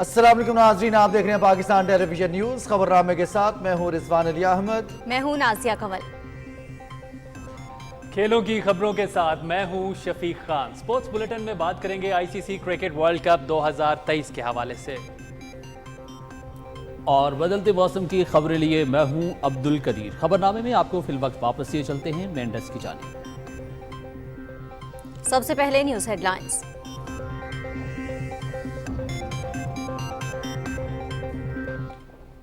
السلام علیکم ناظرین، آپ دیکھ رہے ہیں پاکستان ٹیلی ویژن نیوز خبر نامے کے ساتھ میں ہوں رضوان علی احمد۔ میں ہوں نازیہ کنول۔ کھیلوں کی خبروں کے ساتھ میں ہوں شفیق خان۔ سپورٹس بلیٹن میں بات کریں گے آئی سی سی کرکٹ ورلڈ کپ 2023 کے حوالے سے، اور بدلتے موسم کی خبریں لیے میں ہوں عبد القدیر۔ خبر نامے میں آپ کو فی الوقت واپس یہ چلتے ہیں مین ڈیسک کی جانب۔ سب سے پہلے نیوز ہیڈ لائنز۔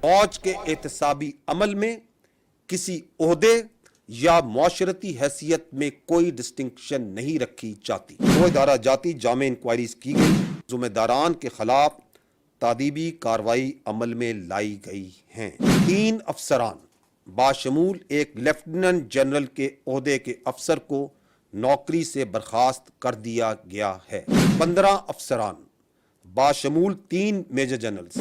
فوج کے احتسابی عمل میں کسی عہدے یا معاشرتی حیثیت میں کوئی ڈسٹنکشن نہیں رکھی جاتی۔ دو ادارہ جاتی جامع انکوائریز کی گئی، ذمہ داران کے خلاف تادیبی کارروائی عمل میں لائی گئی ہیں۔ 3 افسران باشمول ایک لیفٹیننٹ جنرل کے عہدے کے افسر کو نوکری سے برخاست کر دیا گیا ہے۔ 15 افسران باشمول 3 میجر جنرلز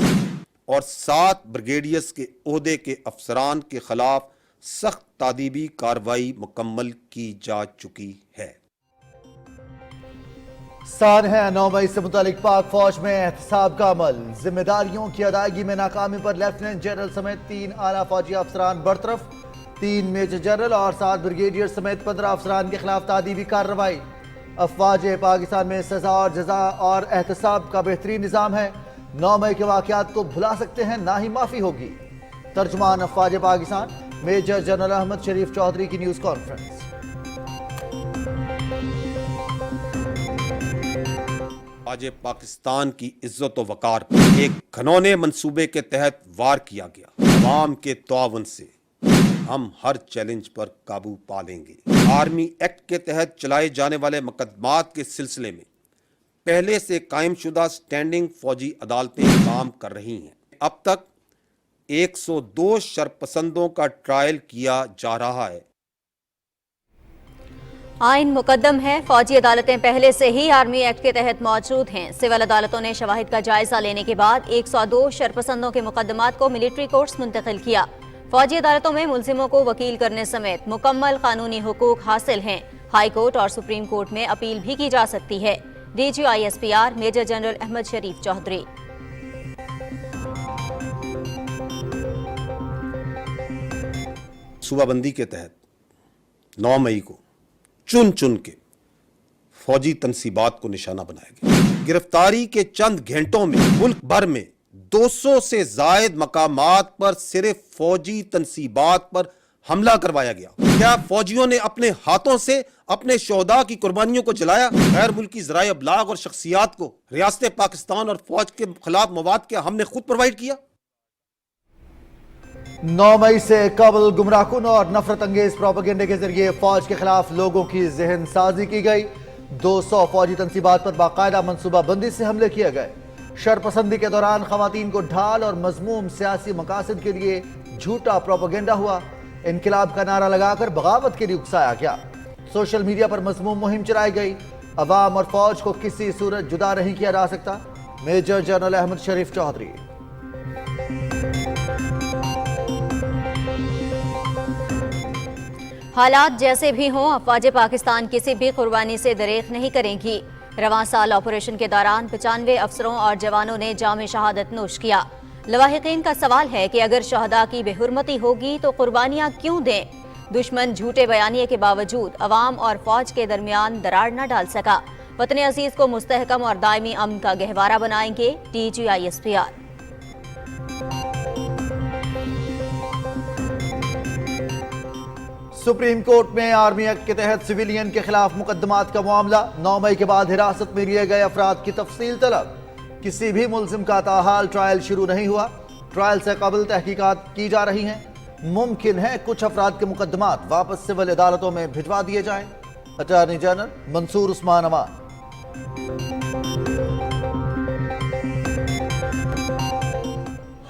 اور 7 بریگیڈیئرز کے عہدے کے افسران کے خلاف سخت تادیبی کارروائی مکمل کی جا چکی ہے۔ سانحہ 9 مئی سے متعلق پاک فوج میں احتساب کا عمل، ذمہ داریوں کی ادائیگی میں ناکامی پر لیفٹیننٹ جنرل سمیت 3 اعلیٰ فوجی افسران برطرف، 3 میجر جنرل اور 7 بریگیڈیئر سمیت 15 افسران کے خلاف تادیبی کارروائی۔ افواج پاکستان میں سزا اور جزا اور احتساب کا بہترین نظام ہے۔ 9 مئی کے واقعات کو بھلا سکتے ہیں، نہ ہی معافی ہوگی۔ ترجمان افواج پاکستان میجر جنرل احمد شریف چودھری کی نیوز کانفرنس۔ آج پاکستان کی عزت و وقار پر ایک گھنونے منصوبے کے تحت وار کیا گیا۔ عوام کے تعاون سے ہم ہر چیلنج پر قابو پا لیں گے۔ آرمی ایکٹ کے تحت چلائے جانے والے مقدمات کے سلسلے میں پہلے سے قائم شدہ سٹینڈنگ فوجی عدالتیں کام کر رہی ہیں۔ اب تک 102 شرپسندوں کا ٹرائل کیا جا رہا ہے۔ آئین مقدم ہے، فوجی عدالتیں پہلے سے ہی آرمی ایکٹ کے تحت موجود ہیں۔ سول عدالتوں نے شواہد کا جائزہ لینے کے بعد 102 شرپسندوں کے مقدمات کو ملٹری کورٹس منتقل کیا۔ فوجی عدالتوں میں ملزموں کو وکیل کرنے سمیت مکمل قانونی حقوق حاصل ہیں۔ ہائی کورٹ اور سپریم کورٹ میں اپیل بھی کی جا سکتی ہے۔ D G I S P R major general Ahmed Sharif Chaudhry. صوبہ بندی کے تحت 9 مئی کو چن کے فوجی تنصیبات کو نشانہ بنایا گیا۔ گرفتاری کے چند گھنٹوں میں ملک بھر میں 200 سے زائد مقامات پر صرف فوجی تنصیبات پر حملہ کروایا گیا۔ کیا فوجیوں نے اپنے ہاتھوں سے اپنے شہداء کی قربانیوں کو جلایا؟ غیر ملکی ذرائع ابلاغ اور شخصیات کو ریاست پاکستان اور فوج کے خلاف مواد کیا ہم نے خود پرووائڈ کیا؟ 9 مئی سے قبل گمراہ کن اور نفرت انگیز پروپیگنڈے کے ذریعے فوج کے خلاف لوگوں کی ذہن سازی کی گئی۔ 200 فوجی تنصیبات پر باقاعدہ منصوبہ بندی سے حملے کیے گئے۔ شرپسندی کے دوران خواتین کو ڈھال اور مذموم سیاسی مقاصد کے لیے جھوٹا پروپیگنڈا ہوا۔ انقلاب کا نعرہ لگا کر بغاوت کے لیے اکسایا گیا۔ سوشل میڈیا پر مذموم مہم چلائی گئی۔ عوام اور فوج کو کسی صورت جدا نہیں کیا جا سکتا۔ Major general Ahmed Sharif Chaudhry. حالات جیسے بھی ہوں، افواج پاکستان کسی بھی قربانی سے دریغ نہیں کریں گی۔ رواں سال آپریشن کے دوران 95 افسروں اور جوانوں نے جام شہادت نوش کیا۔ لواحقین کا سوال ہے کہ اگر شہداء کی بے حرمتی ہوگی تو قربانیاں کیوں دیں؟ دشمن جھوٹے بیانیے کے باوجود عوام اور فوج کے درمیان دراڑ نہ ڈال سکا۔ وطن عزیز کو مستحکم اور دائمی امن کا گہوارہ بنائیں گے D G I S P R. Supreme court میں آرمی ایکٹ کے تحت سویلین کے خلاف مقدمات کا معاملہ۔ 9 مئی کے بعد حراست میں لیے گئے افراد کی تفصیل طلب۔ کسی بھی ملزم کا تاحال ٹرائل شروع نہیں ہوا۔ ٹرائل سے قبل تحقیقات کی جا رہی ہیں۔ ممکن ہے کچھ افراد کے مقدمات واپس سول عدالتوں میں بھجوا دیے جائیں۔ اٹارنی جنرل منصور عثمان امان۔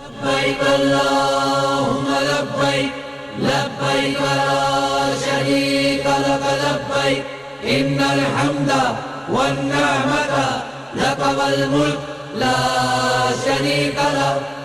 لبیک اللہم لبیک لبیک لا شریک لک لبیک ان الحمد والنعمت لک والملک لا شریک لک۔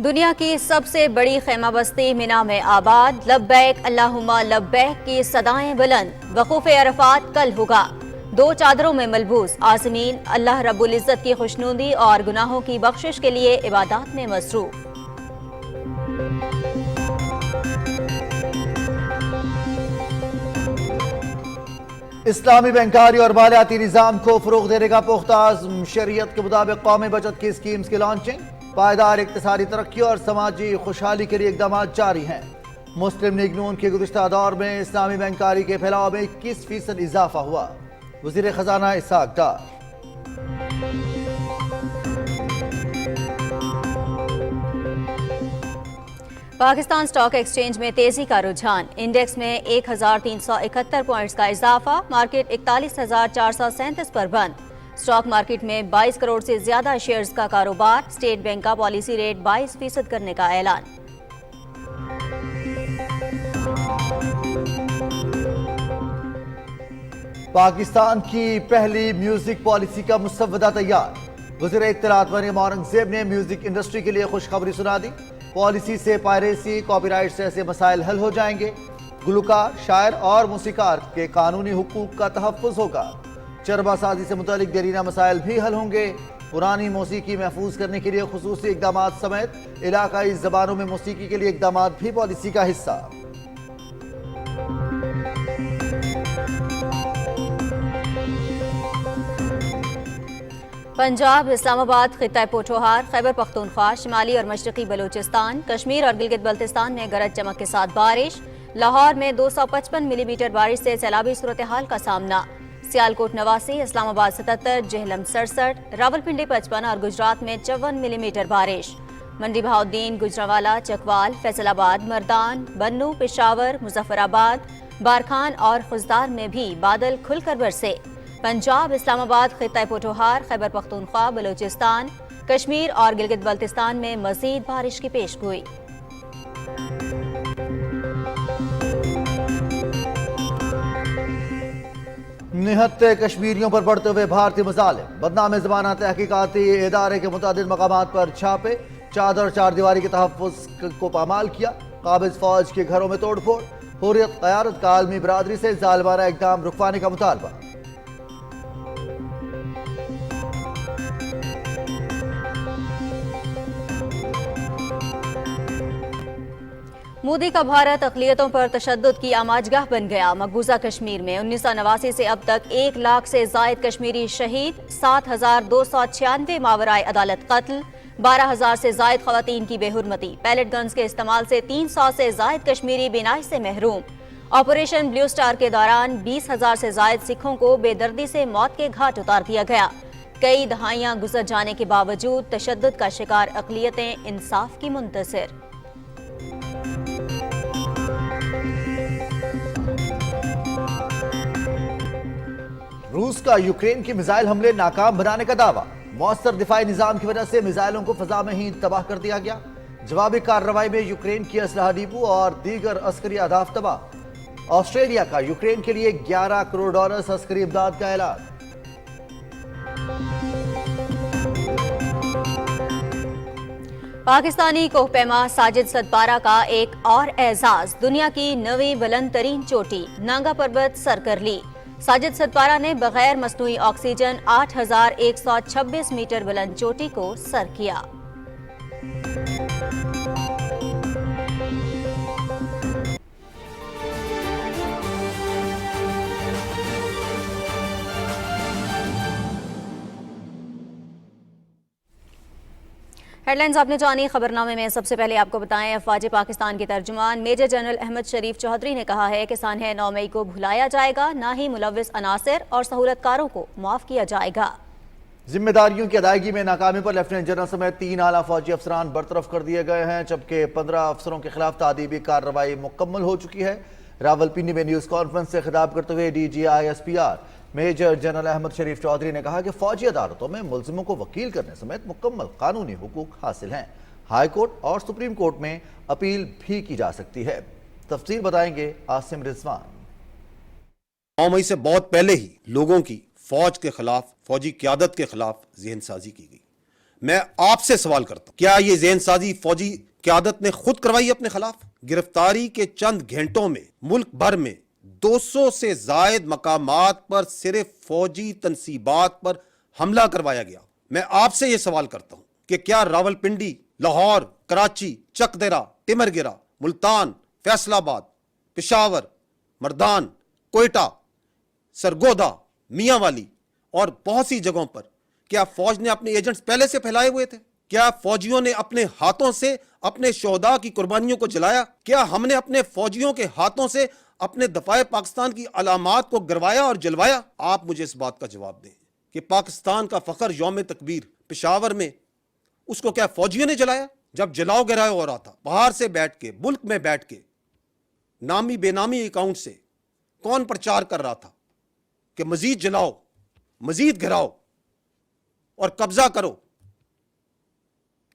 دنیا کی سب سے بڑی خیمہ بستی مینا میں آباد، لبیک اللہم لبیک کی صدائیں بلند۔ وقوف عرفات کل ہوگا۔ दो चादरों में मलबूस आज़मीन अल्लाह रब्बुल इज़्ज़त की खुशनुदी और गुनाहों की बख्शिश के लिए इबादत में मसरूफ। इस्लामी बैंकारी और मालियाती निज़ाम को फरोग देने का पुख्ता आज़्म, शरीयत के मुताबिक कौमी बचत की स्कीम्स की लॉन्चिंग, पायदार इक्तिसादी तरक्की और समाजी खुशहाली के लिए इक़दाम जारी हैं। मुस्लिम लीग नून के गुज़िश्ता दौर में इस्लामी बैंकारी के फैलाव में 21% इजाफा हुआ। वज़ीर खजाना इसहाक डार। पाकिस्तान स्टॉक एक्सचेंज में तेजी का रुझान, इंडेक्स में 1371 पॉइंट्स का इजाफा, मार्केट 41,437 पर बंद। स्टॉक मार्केट में 22 करोड़ से ज्यादा शेयर्स का कारोबार, स्टेट बैंक का पॉलिसी रेट 22% करने का ऐलान। पाकिस्तान की पहली म्यूजिक पॉलिसी का मुसव्वदा तैयार, वज़ीर इत्तलात मरियम औरंगज़ेब ने म्यूजिक इंडस्ट्री के लिए खुशखबरी सुना दी। पॉलिसी से पायरेसी, कॉपीराइट जैसे मसाइल हल हो जाएंगे। गुलकार, शायर और मूसीकार के कानूनी हुकूक का तहफ़्फ़ुज़ होगा। चरबासाजी से मुतालिक देरीना मसाइल भी हल होंगे। पुरानी मौसीकी महफूज करने के लिए खुसूसी इक़दाम समेत इलाकाई ज़बानों में मौसीकी के लिए इक़दाम भी पॉलिसी का हिस्सा। पंजाब, इस्लामाबाद, खित्ता पोठोहार, खैबर पख्तूनख्वा, शिमाली और मशरकी बलूचिस्तान, कश्मीर और गिलगित बल्तिस्तान में गरज चमक के साथ बारिश। लाहौर में 255 मिलीमीटर बारिश से सैलाबी सूरत हाल का सामना। सियालकोट 89, इस्लामाबाद 77, जेहलम 67, रावलपिंडी 55 और गुजरात में 54 मिलीमीटर बारिश। मंडी बहाउद्दीन, गुजरावाला, चकवाल, फैसलाबाद, मर्दान, बन्नू, पेशावर, मुजफ्फराबाद, बारखान और खुजदार में भी बादल खुलकर बरसे। पंजाब, इस्लामाबाद, खित्ता पोठोहार, खैबर पख्तूनख्वा, बलूचिस्तान, कश्मीर और गिलगित बल्तिस्तान में मजीद बारिश की पेशगोई। निहत्ते कश्मीरियों पर बढ़ते हुए भारतीय मजालिम, बदनाम ज़माना तहकीकाती इदारे के मुतादिद मकामात पर छापे, चादर चार दीवारी के तहफ़्फ़ुज़ को पामाल किया। काबिज फौज के घरों में तोड़ फोड़, हुर्रियत क़यादत का आलमी बरादरी से ज़ालिमाना इक़दाम रुकवाने का मुतालबा। मोदी का भारत अक़लियतों पर तशद्दुद की आमाजगाह बन गया। मकबूजा कश्मीर में 1989 से अब तक 1 लाख से जायद कश्मीरी शहीद, 7,296 मावराए अदालत कत्ल, 12,000 से जायद ख़वातीन की बेहुरमती, पैलेट गन्स के इस्तेमाल से 300 से जायद कश्मीरी बिनाई से महरूम। ऑपरेशन ब्लू स्टार के दौरान 20,000 से जायद सिखों को बेदर्दी से मौत के घाट उतार दिया गया। कई दहाइयां गुजर जाने के बावजूद तशद्दुद का शिकार अक़लियतें इंसाफ की मुंतज़िर। रूस का यूक्रेन की मिसाइल हमले नाकाम बनाने का दावा, मौसर दिफाई निजाम की वजह से मिसाइलों को फजा में ही तबाह कर दिया गया। जवाबी कार्रवाई में यूक्रेन की असलहा डिपो और दीगर अस्करी अहदाफ तबाह। ऑस्ट्रेलिया का यूक्रेन के लिए $11 करोड़ अस्करी इमदाद का ऐलान। पाकिस्तानी कोहपैमा साजिद सतपारा का एक और एजाज, दुनिया की नवी बुलंद तरीन चोटी नांगा पर्वत सर कर ली। साजिद सतपारा ने बगैर मसनूई ऑक्सीजन 8,126 मीटर बुलंद चोटी को सर किया। हेडलाइंस आपने जानी। खबरनामे में सबसे पहले आपको बताएं, अफवाज पाकिस्तान के तर्जुमान मेजर जनरल अहमद शरीफ चौधरी ने कहा है कि सानह 9 मई को भुलाया जाएगा, ना ही मुलव्विस अनासिर और सहूलतकारों को माफ किया जाएगा। जिम्मेदारियों की अदायगी में नाकामी पर लेफ्टिनेंट जनरल समेत 3 आला फौजी अफसरान बरतरफ कर दिए गए हैं, जबकि 15 अफसरों के खिलाफ तादीबी कार्रवाई मुकम्मल हो चुकी है। रावलपिंडी में न्यूज़ कॉन्फ्रेंस से खिताब करते हुए DGI-SPR मेजर जनरल अहमद शरीफ चौधरी ने कहा कि फौजी अदालतों में मुल्जिमों को वकील करने समेत मुकम्मल कानूनी हुकूक हासिल हैं। हाई कोर्ट और सुप्रीम कोर्ट में अपील भी की जा सकती है। तफसील बताएंगे आसिम रिजवान। 9 मई से बहुत पहले ही लोगों की फौज के खिलाफ, फौजी क़यादत के खिलाफ ज़हन साजी की गई। मैं आपसे सवाल करता हूं, क्या ये ज़हन साजी फौजी क़यादत ने खुद करवाई अपने खिलाफ? गिरफ्तारी के चंद घंटों में मुल्क भर में 200 سے زائد مقامات پر صرف فوجی تنصیبات پر حملہ کروایا گیا. میں آپ سے یہ سوال کرتا ہوں کہ کیا راولپنڈی، لاہور، کراچی، چک دیرہ، ٹمرگرہ، ملتان، فیصل آباد، پشاور، مردان، کوئٹہ، سرگودا، میاں والی اور بہت سی جگہوں پر کیا فوج نے اپنے ایجنٹس پہلے سے پھیلائے ہوئے تھے؟ کیا فوجیوں نے اپنے ہاتھوں سے اپنے شہداء کی قربانیوں کو جلایا؟ کیا ہم نے اپنے فوجیوں کے ہاتھوں سے اپنے دفاع پاکستان کی علامات کو گروایا اور جلوایا؟ آپ مجھے اس بات کا جواب دیں کہ پاکستان کا فخر یوم تکبیر پشاور میں، اس کو کیا فوجیوں نے جلایا؟ جب جلاؤ گراؤ ہو رہا تھا، باہر سے بیٹھ کے، ملک میں بیٹھ کے، نامی بے نامی اکاؤنٹ سے کون پرچار کر رہا تھا کہ مزید جلاؤ، مزید گھراؤ اور قبضہ کرو؟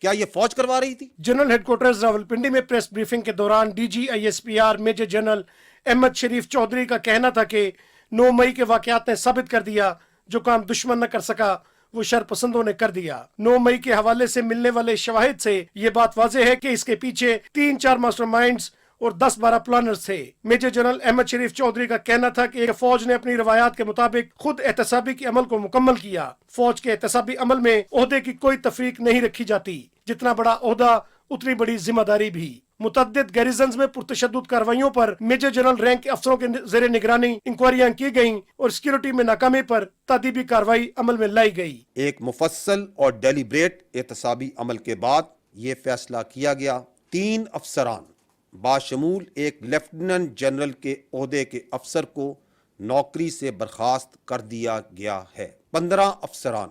کیا یہ فوج کروا رہی تھی؟ جنرل ہیڈ کوارٹرز راولپنڈی میں پریس بریفنگ کے دوران D G I S P R major general Ahmed Sharif Chaudhry کا کہنا تھا کہ 9 مئی کے واقعات نے ثابت کر دیا جو کام دشمن نہ کر سکا وہ شر پسندوں نے کر دیا. 9 مئی کے حوالے سے ملنے والے شواہد سے یہ بات واضح ہے کہ اس کے پیچھے 3-4 ماسٹر مائنڈز اور 10-12 پلانرز تھے. میجر جنرل احمد شریف چودھری کا کہنا تھا کہ فوج نے اپنی روایات کے مطابق خود احتسابی کے عمل کو مکمل کیا. فوج کے احتسابی عمل میں عہدے کی کوئی تفریق نہیں رکھی جاتی. جتنا بڑا عہدہ اتنی بڑی ذمہ داری بھی. متعدد گیریزنز میں پرتشدد کارروائیوں پر میجر جنرل رینک کے افسروں کے زیر نگرانی انکوائریاں کی گئیں اور سیکیورٹی میں ناکامی پر تادیبی کارروائی عمل میں لائی گئی. ایک مفصل اور ڈیلیبریٹ احتسابی عمل کے بعد یہ فیصلہ کیا گیا 3 افسران باشمول ایک لیفٹیننٹ جنرل کے عہدے کے افسر کو نوکری سے برخاست کر دیا گیا ہے. 15 افسران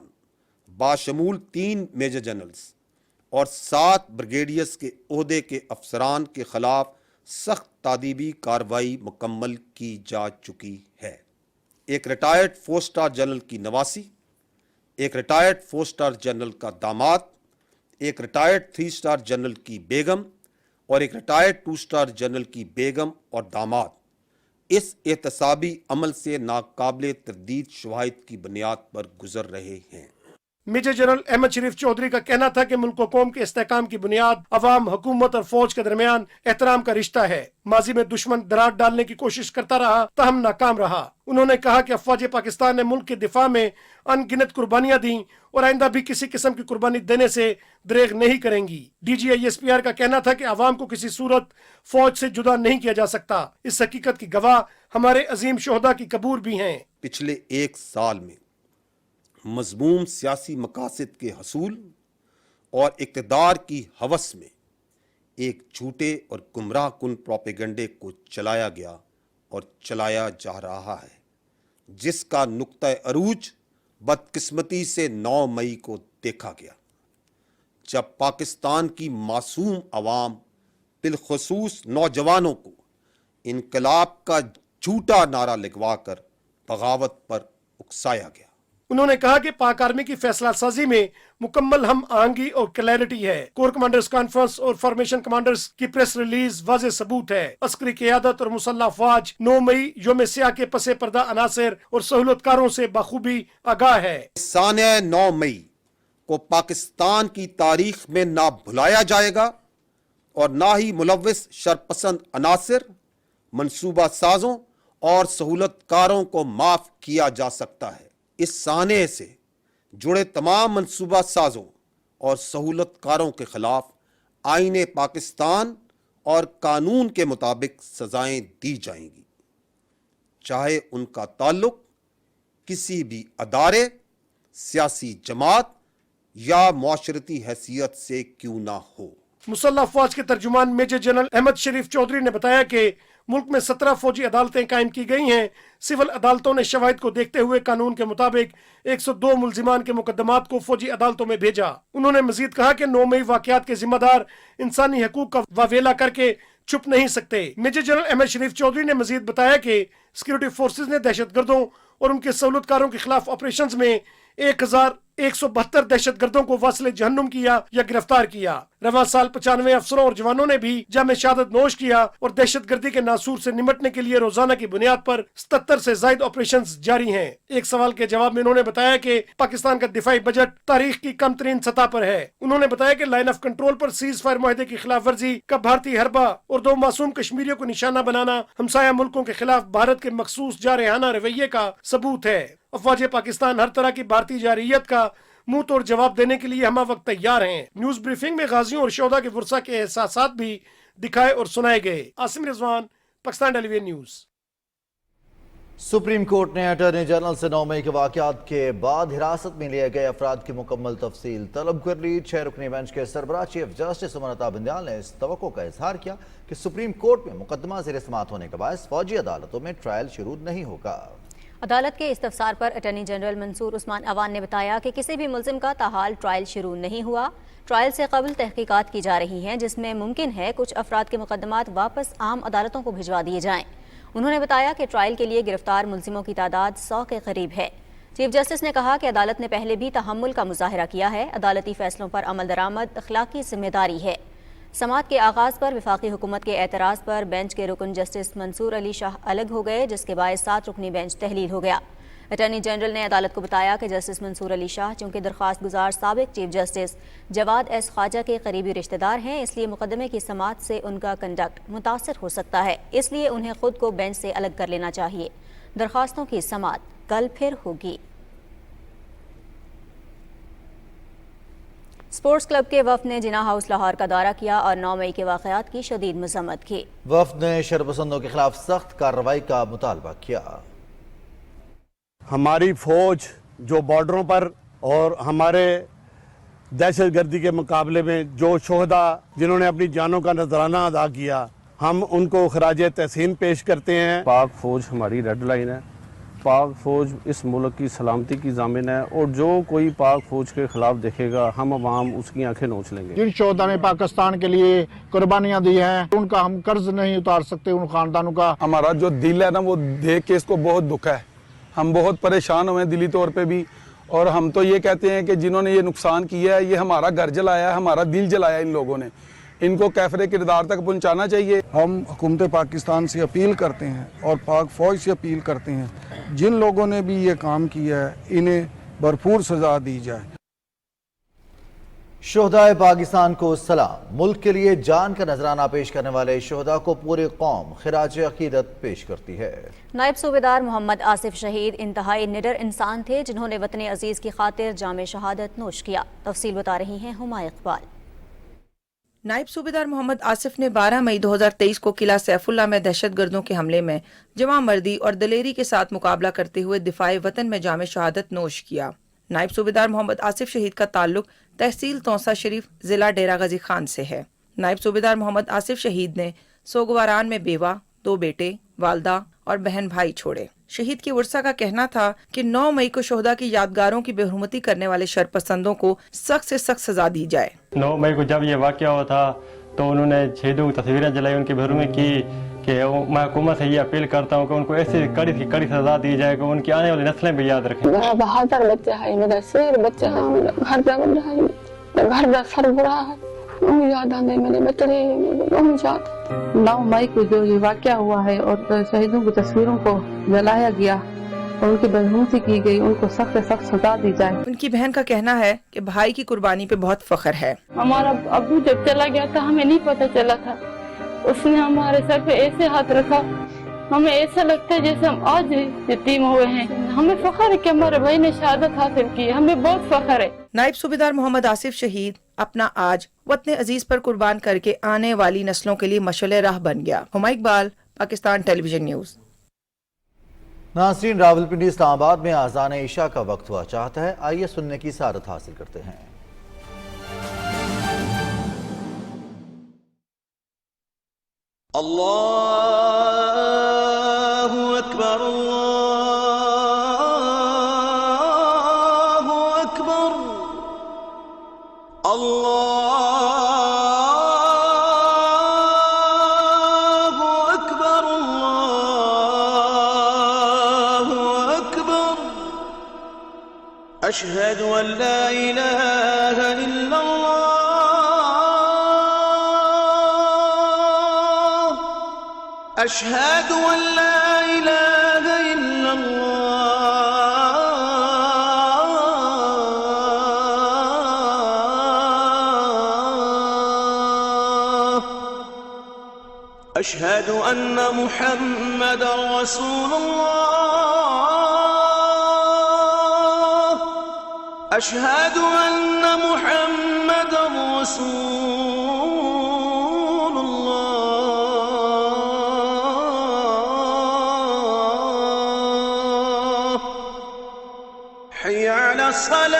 باشمول 3 میجر جنرلز اور 7 بریگیڈیئرز کے عہدے کے افسران کے خلاف سخت تادیبی کارروائی مکمل کی جا چکی ہے. ایک ریٹائرڈ 4 سٹار جنرل کی نواسی، ایک ریٹائرڈ 4 سٹار جنرل کا داماد، ایک ریٹائرڈ 3 سٹار جنرل کی بیگم اور ایک ریٹائرڈ 2 سٹار جنرل کی بیگم اور داماد اس احتسابی عمل سے ناقابل تردید شواہد کی بنیاد پر گزر رہے ہیں. میجر جنرل احمد شریف چودھری کا کہنا تھا کہ ملک و قوم کے استحکام کی بنیاد عوام، حکومت اور فوج کے درمیان احترام کا رشتہ ہے. ماضی میں دشمن دراڑ ڈالنے کی کوشش کرتا رہا تاہم ناکام رہا. انہوں نے کہا کہ افواج پاکستان نے ملک کے دفاع میں ان گنت قربانیاں دیں اور آئندہ بھی کسی قسم کی قربانی دینے سے دریغ نہیں کریں گی. D G I S P R کا کہنا تھا کہ عوام کو کسی صورت فوج سے جدا نہیں کیا جا سکتا. اس حقیقت کی گواہ ہمارے عظیم شہداء کی قبور بھی ہیں. پچھلے 1 سال میں مذموم سیاسی مقاصد کے حصول اور اقتدار کی ہوس میں ایک جھوٹے اور گمراہ کن پروپیگنڈے کو چلایا گیا اور چلایا جا رہا ہے، جس کا نقطہ عروج بدقسمتی سے 9 مئی کو دیکھا گیا، جب پاکستان کی معصوم عوام بالخصوص نوجوانوں کو انقلاب کا جھوٹا نعرہ لگوا کر بغاوت پر اکسایا گیا. انہوں نے کہا کہ پاک آرمی کی فیصلہ سازی میں مکمل ہم آہنگی اور کلیئرٹی ہے. کور کمانڈرز کانفرنس اور فارمیشن کمانڈرز کی پریس ریلیز واضح ثبوت ہے. عسکری قیادت اور مسلح افواج 9 مئی یوم سیاہ کے پس پردہ عناصر اور سہولت کاروں سے بخوبی آگاہ ہے. سانحہ 9 مئی کو پاکستان کی تاریخ میں نہ بھلایا جائے گا اور نہ ہی ملوث شرپسند عناصر، منصوبہ سازوں اور سہولت کاروں کو معاف کیا جا سکتا ہے. اس سانحے سے جڑے تمام منصوبہ سازوں اور سہولت کاروں کے خلاف آئین پاکستان اور قانون کے مطابق سزائیں دی جائیں گی، چاہے ان کا تعلق کسی بھی ادارے، سیاسی جماعت یا معاشرتی حیثیت سے کیوں نہ ہو. مسلح افواج کے ترجمان میجر جنرل احمد شریف چودھری نے بتایا کہ ملک میں 17 فوجی عدالتیں قائم کی گئی ہیں. سول عدالتوں نے شواہد کو دیکھتے ہوئے قانون کے مطابق 102 ملزمان کے مقدمات کو فوجی عدالتوں میں بھیجا. انہوں نے مزید کہا کہ 9 مئی واقعات کے ذمہ دار انسانی حقوق کا واویلا کر کے چھپ نہیں سکتے. میجر جنرل احمد شریف چودھری نے مزید بتایا کہ سیکورٹی فورسز نے دہشت گردوں اور ان کے سہولت کاروں کے خلاف آپریشنز میں 172 दहशतगर्दों को वासिले जहन्नुम किया या गिरफ्तार किया। रवां साल 95 अफसरों और जवानों ने भी जामे शहादत नोश किया और दहशतगर्दी के नासूर से निमटने के लिए रोजाना की बुनियाद पर 77 से ज्यादा ऑपरेशन जारी हैं। एक सवाल के जवाब में उन्होंने बताया कि पाकिस्तान का दिफाई बजट तारीख की कम तरीन सतह पर है। उन्होंने बताया कि लाइन ऑफ कंट्रोल पर सीज फायर मुआहदे की खिलाफ वर्जी का भारतीय हरबा और 2 मासूम कश्मीरियों को निशाना बनाना हमसाया मुल्कों के खिलाफ भारत के मखसूस जारहाना रवैये का सबूत है। अफवाज पाकिस्तान हर तरह की भारतीय जारहियत का मुंह तोड़ जवाब देने के लिए हम वक्त तैयार हैं। न्यूज ब्रीफिंग में गाजियों और शोहदा के वर्सा के एहसासात भी दिखाए और सुनाए गए। Asim Rizwan, Pakistan television news. Supreme court ने अटॉर्नी जनरल से 9 मई के वाकयात के बाद हिरासत में लिए गए अफराद की मुकम्मल तफसील तलब कर ली। 6 रुकनी बेंच के सरबराह चीफ जस्टिस उमर अता बिंदयाल ने इस तवक्को का इजहार किया कि सुप्रीम कोर्ट में मुकदमा ज़ेर समाअत होने के बायस फौजी अदालतों में ट्रायल शुरू नहीं होगा। अदालत के इस्तफसार पर अटॉर्नी जनरल मंसूर उस्मान अवान ने बताया कि किसी भी मुल्जिम का ताहाल ट्रायल शुरू नहीं हुआ। ट्रायल से कबल तहकीकात की जा रही हैं, जिसमें मुमकिन है कुछ अफराद के मुकदमात वापस आम अदालतों को भिजवा दिए जाएं। उन्होंने बताया कि ट्रायल के लिए गिरफ्तार मुल्जिमों की तादाद 100 के करीब है। चीफ जस्टिस ने कहा कि अदालत ने पहले भी तहम्मुल का मुजाहरा किया है। अदालती फैसलों पर अमल दरामद अखलाकी जिम्मेदारी है। समाअत के आगाज़ पर वफाकी हुकूमत के एतराज़ पर बेंच के रुकन जस्टिस मंसूर अली शाह अलग हो गए, जिसके बायस 7 रुकनी बेंच तहलील हो गया। अटॉर्नी जनरल ने अदालत को बताया कि जस्टिस मंसूर अली शाह चूंकि दरख्वास्त गुजार साबिक chief justice Jawad S Khawaja के करीबी रिश्तेदार हैं, इसलिए मुकदमे की समाअत से उनका कंडक्ट मुतासर हो सकता है, इसलिए उन्हें खुद को बेंच से अलग कर लेना चाहिए। दरख्वास्तों की समाअत कल फिर होगी। स्पोर्ट्स क्लब के वफ्द ने जिना हाउस लाहौर का दौरा किया और 9 मई के वाक़यात की शदीद मज़म्मत की। वफ्द ने शरपसंदों के खिलाफ सख्त कार्रवाई का मुतालबा किया। हमारी फ़ौज जो बॉर्डरों पर और हमारे दहशत गर्दी के मुकाबले में जो शोहदा जिन्होंने अपनी जानों का नजराना अदा किया, हम उनको खराज तहसीन पेश करते हैं। पाक फ़ौज हमारी रेड लाइन है। पाक फ़ौज इस मुल्क की सलामती की ज़ामिन है और जो कोई पाक फ़ौज के ख़िलाफ़ देखेगा हम अवाम उसकी आंखें नोच लेंगे। जिन शोहदा ने पाकिस्तान के लिए कुर्बानियाँ दी हैं, उनका हम कर्ज नहीं उतार सकते। उन खानदानों का हमारा जो दिल है ना, वो देख के इसको बहुत दुख है। हम बहुत परेशान हुए दिली तौर पे भी, और हम तो ये कहते हैं कि जिन्होंने ये नुकसान किया है, ये हमारा घर जलाया है, हमारा दिल जलाया इन लोगों ने, इनको कैफरे किरदार तक पहुंचाना चाहिए। हम हुकूमत पाकिस्तान से अपील करते हैं और पाक फ़ौज से अपील करते हैं, जिन लोगों ने भी ये काम किया है इन्हें भरपूर सज़ा दी जाए। शोहदाए पाकिस्तान को सलाम। मुल्क के लिए जान का नजराना पेश करने वाले शोहदा को पूरी कौम खिराज अकीदत पेश करती है। नायब सूबेदार मोहम्मद आसिफ शहीद इंतहाई निडर इंसान थे, जिन्होंने वतन अजीज की खातिर जामे शहादत नोश किया। तफसील बता रही हैं हुमा इकबाल। नायब सूबेदार मोहम्मद आसिफ ने 12 मई 2023 को किला सैफुल्ला में दहशतगर्दों के हमले में जवां मर्दी और दलेरी के साथ मुकाबला करते हुए दिफाए वतन में जामे शहादत नोश किया। नायब सूबेदार मोहम्मद आसिफ शहीद का ताल्लुक तहसील तौसा शरीफ जिला डेरा गाजी खान से है। नायब सूबेदार मोहम्मद आसिफ शहीद ने सोगवारान में बेवा, 2 बेटे, वालदा और बहन भाई छोड़े। शहीद की वर्सा का कहना था कि 9 मई को शोहदा की यादगारों की बेहुरमती करने वाले शरपसंदों को सख्त से सख्त सजा दी जाए। 9 मई को जब ये वाक़या हुआ था तो उन्होंने शहीदों की तस्वीरें जलाई, उनकी बेहुरमती की कि मैं हुकूमत से ये अपील करता हूँ कि उनको ऐसी कड़ी से कड़ी सजा दी जाए कि उनकी आने वाली नस्लें भी याद रखें। मेरा बहादुर बच्चा है, मेरा शेर बच्चा है, घर पे बन रहा है, घर का सरबरा है, याद आते मेरे बच्चे, 9 मई को जो ये वाक़या हुआ है और शहीदों की तस्वीरों को जलाया गया और उनकी बदहूसी की गई, उनको सख्त से सख्त सजा दी जाए। उनकी बहन का कहना है कि भाई की कुर्बानी पे बहुत फख्र है। हमारा अबू जब चला गया था हमें नहीं पता चला था, उसने हमारे सर पे ऐसे हाथ रखा, हमें ऐसा लगता है जैसे हम आज यतीम हुए हैं। हमें फख्र है कि हमारे भाई ने शहादत हासिल की, हमें बहुत फख्र है। नायब सूबेदार मोहम्मद आसिफ शहीद अपना आज वतन अजीज पर कुर्बान करके आने वाली नस्लों के लिए मशअले राह बन गया। Huma Iqbal, Pakistan television news. नाज़रीन, रावलपिंडी इस्लामाबाद में आज़ान ईशा का वक्त हुआ चाहता है। आइए सुनने की सादत हासिल करते हैं। अल्लाहु अकबर, अल्लाहु अकबर, अल्लाहु अकबर, अल्लाहु अकबर, أشهد أن لا إله إلا الله أشهد أن لا إله إلا الله أشهد أن محمدا رسول الله أشهد أن محمدا رسول الله حي على الصلاة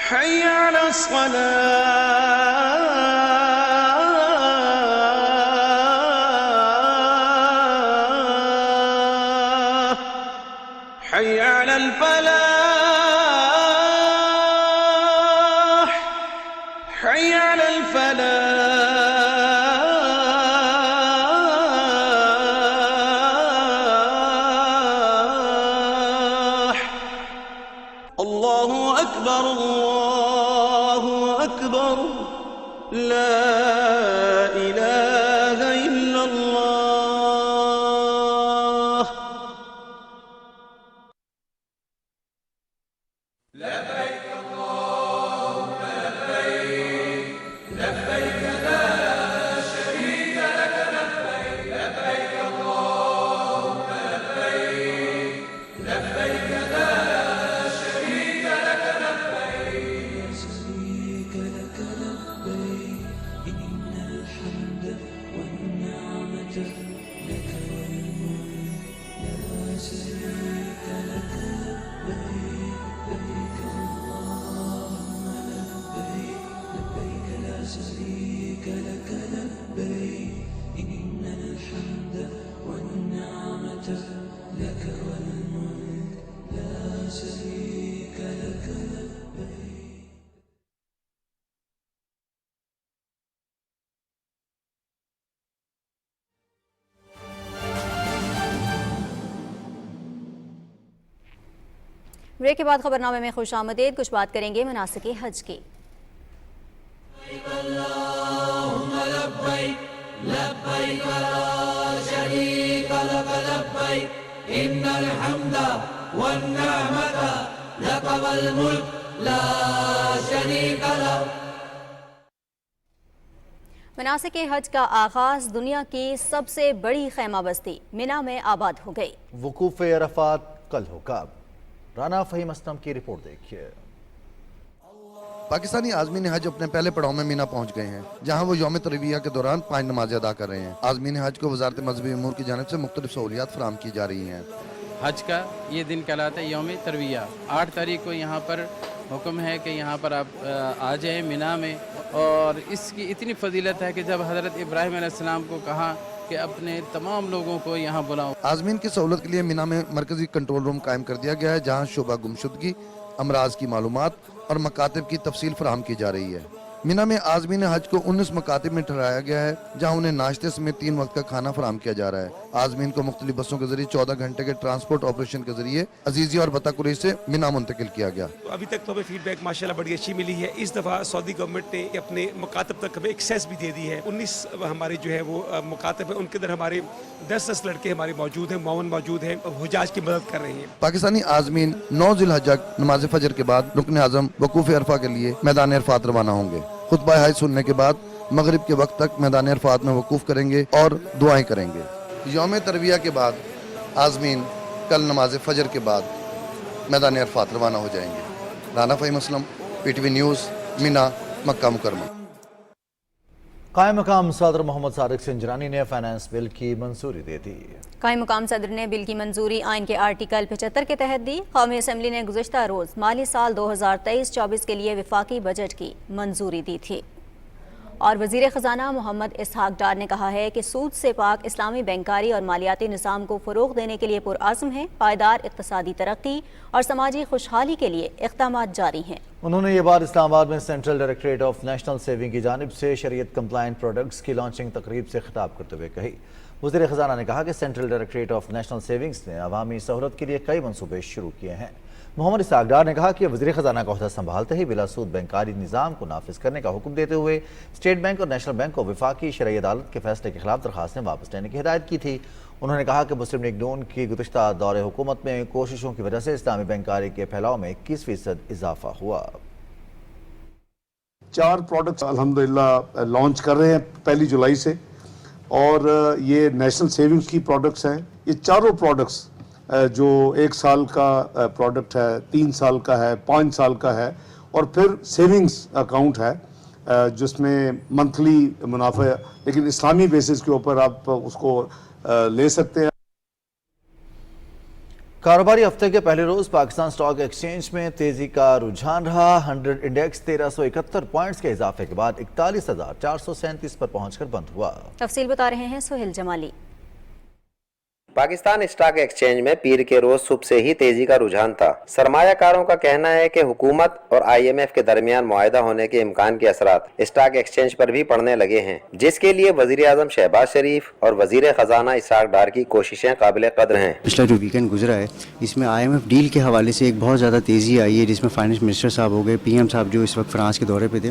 حي على الصلاة حي على الفلاح حي على الفلاح الله أكبر الله أكبر لا إله إلا الله لبيك اللهم لبيك لبيك لا شريك لك لبيك لبيك اللهم لبيك لبيك لا شريك لك لبيك شريك لك لبيك إن الحمد والنعمة لك والملك لا شريك لك لبيك لبيك اللهم لبيك لبيك لا شريك لك لبيك إن الحمد والنعمة لك والملك لا شريك لك لبيك ब्रेक के बाद खबरनामे में खुश आमदीद। कुछ बात करेंगे मनासिक हज की। اللهم لبيك لبيك لا شريك لك لبيك إن الحمد والنعمة لك والملك لا شريك لك मनासिक हज का आगाज दुनिया की सबसे बड़ी खैमा बस्ती मिना में आबाद हो गई। वकूफ अरफात कल होगा। राना फहीम असलम की रिपोर्ट देखिए। पाकिस्तानी आज़मीन हज अपने पहले पड़ाव में मीना पहुंच गए हैं, जहां वो यौम तरविया के दौरान 5 नमाज़ें अदा कर रहे हैं। आज़मीन हज को वजारत मजहबी उमूर की जानिब से मुख्तलिफ सहूलियात फराहम की जा रही हैं। हज का ये दिन कहलाता है यौम तरविया। 8 तारीख को यहाँ पर हुक्म है कि यहाँ पर आप आ जाएँ मिना में, और इसकी इतनी फजीलत है कि जब हज़रत इब्राहीम अलैहिस्सलाम को कहा कि अपने तमाम लोगों को यहाँ बुलाओ। आज़मीन की सहूलत के लिए मिना में मरकजी कंट्रोल रूम कायम कर दिया गया है, जहाँ शोबा गुमशुदगी, अमराज की मालूमात और मकातिब की तफसील फराहम की जा रही है। मिना में आज़मीन हज को 19 मकातिब में ठहराया गया है, जहाँ उन्हें नाश्ते समेत 3 वक्त का खाना फराहम किया जा रहा है। आज़मीन को मुख्तलिफ बसों के जरिए 14 घंटे के ट्रांसपोर्ट ऑपरेशन के जरिए अजीजिया और बताकुरैश से मिना मुंतकिल किया गया। अभी तक तो हमें फीडबैक माशाल्लाह बड़ी अच्छी मिली है। इस दफ़ा सऊदी गवर्नमेंट ने अपने मुकातब तक हमें एक्सेस भी दे दी है। 19 हमारे जो है वो मुकातब है, उनके अंदर हमारे 10 लड़के हमारे मौजूद हैं, मौन मौजूद हैं, हुजाज की मदद कर रहे हैं। पाकिस्तानी आज़मीन 9 ज़िलहज्जा नमाज फजर के बाद रुकन आज़म वकूफ़ अरफा के लिए मैदान अरफात रवाना होंगे। खुतबा हज सुनने के बाद मगरिब के वक्त तक मैदान अरफात में वकूफ़ करेंगे और दुआएं करेंगे। यौम तरविया के बाद आज़मीन कल नमाज फजर के बाद मैदान अरफात रवाना हो जाएंगे। राना फहीम असलम, PTV न्यूज़, मिना, मक्का मुकरमा। कायम मकाम सदर मोहम्मद सादिक सिंजरानी ने फाइनेंस बिल की मंजूरी दे दी। कायम मकाम सदर ने बिल की मंजूरी आइन के आर्टिकल 75 के तहत दी। कौमी असम्बली ने गुज़श्ता रोज़ माली साल 2023-24 के लिए विफाकी बजट की मंजूरी दी थी। اور وزیر خزانہ محمد اسحاق ڈار نے کہا ہے کہ سود سے پاک اسلامی بینکاری اور مالیاتی نظام کو فروغ دینے کے لیے پرعزم ہے. پائیدار اقتصادی ترقی اور سماجی خوشحالی کے لیے اقدامات جاری ہیں. انہوں نے یہ بات اسلام آباد میں central directorate of national saving کی جانب سے شریعت کمپلائنٹ پروڈکٹس کی لانچنگ تقریب سے خطاب کرتے ہوئے کہی. وزیر خزانہ نے کہا کہ central directorate of national savings نے عوامی سہولت کے لیے کئی منصوبے شروع کیے ہیں. محمد اسحاق ڈار نے کہا کہ وزیر خزانہ کا عہدہ سنبھالتے ہی بلا سود بینکاری نظام کو نافذ کرنے کا حکم دیتے ہوئے اسٹیٹ بینک اور نیشنل بینک کو وفاقی شرعی عدالت کے فیصلے کے خلاف درخواستیں واپس لینے کی ہدایت کی تھی. انہوں نے کہا کہ مسلم لیگ نون کی گزشتہ دور حکومت میں کوششوں کی وجہ سے اسلامی بینکاری کے پھیلاؤ میں 21% اضافہ ہوا. 4 پروڈکٹس الحمدللہ لانچ کر رہے ہیں 1 جولائی سے، اور یہ نیشنل سیونگز کی پروڈکٹس ہیں. یہ چاروں پروڈکٹس جو 1 سال کا پروڈکٹ ہے، 3 سال کا ہے، 5 سال کا ہے، اور پھر سیونگز اکاؤنٹ ہے جس میں منتھلی منافع لیکن اسلامی بیسس کے اوپر آپ اس کو لے سکتے ہیں. کاروباری ہفتے کے پہلے روز پاکستان سٹاک ایکسچینج میں تیزی کا رجحان رہا. 100 انڈیکس 1371 پوائنٹس کے اضافے کے بعد 41,437 پر پہنچ کر بند ہوا. تفصیل بتا رہے ہیں سہیل جمالی. پاکستان اسٹاک ایکسچینج میں پیر کے روز صبح سے ہی تیزی کا رجحان تھا. سرمایہ کاروں کا کہنا ہے کہ حکومت اور IMF کے درمیان معاہدہ ہونے کے امکان کے اثرات اسٹاک ایکسچینج پر بھی پڑنے لگے ہیں، جس کے لیے وزیر اعظم شہباز شریف اور وزیر خزانہ اسحاق ڈار کی کوششیں قابل قدر ہیں. پچھلا جو ویکینڈ گزرا ہے اس میں IMF ڈیل کے حوالے سے ایک بہت زیادہ تیزی آئی ہے، جس میں فائنانس منسٹر صاحب ہو گئے، PM صاحب جو اس وقت فرانس کے دورے پہ تھے،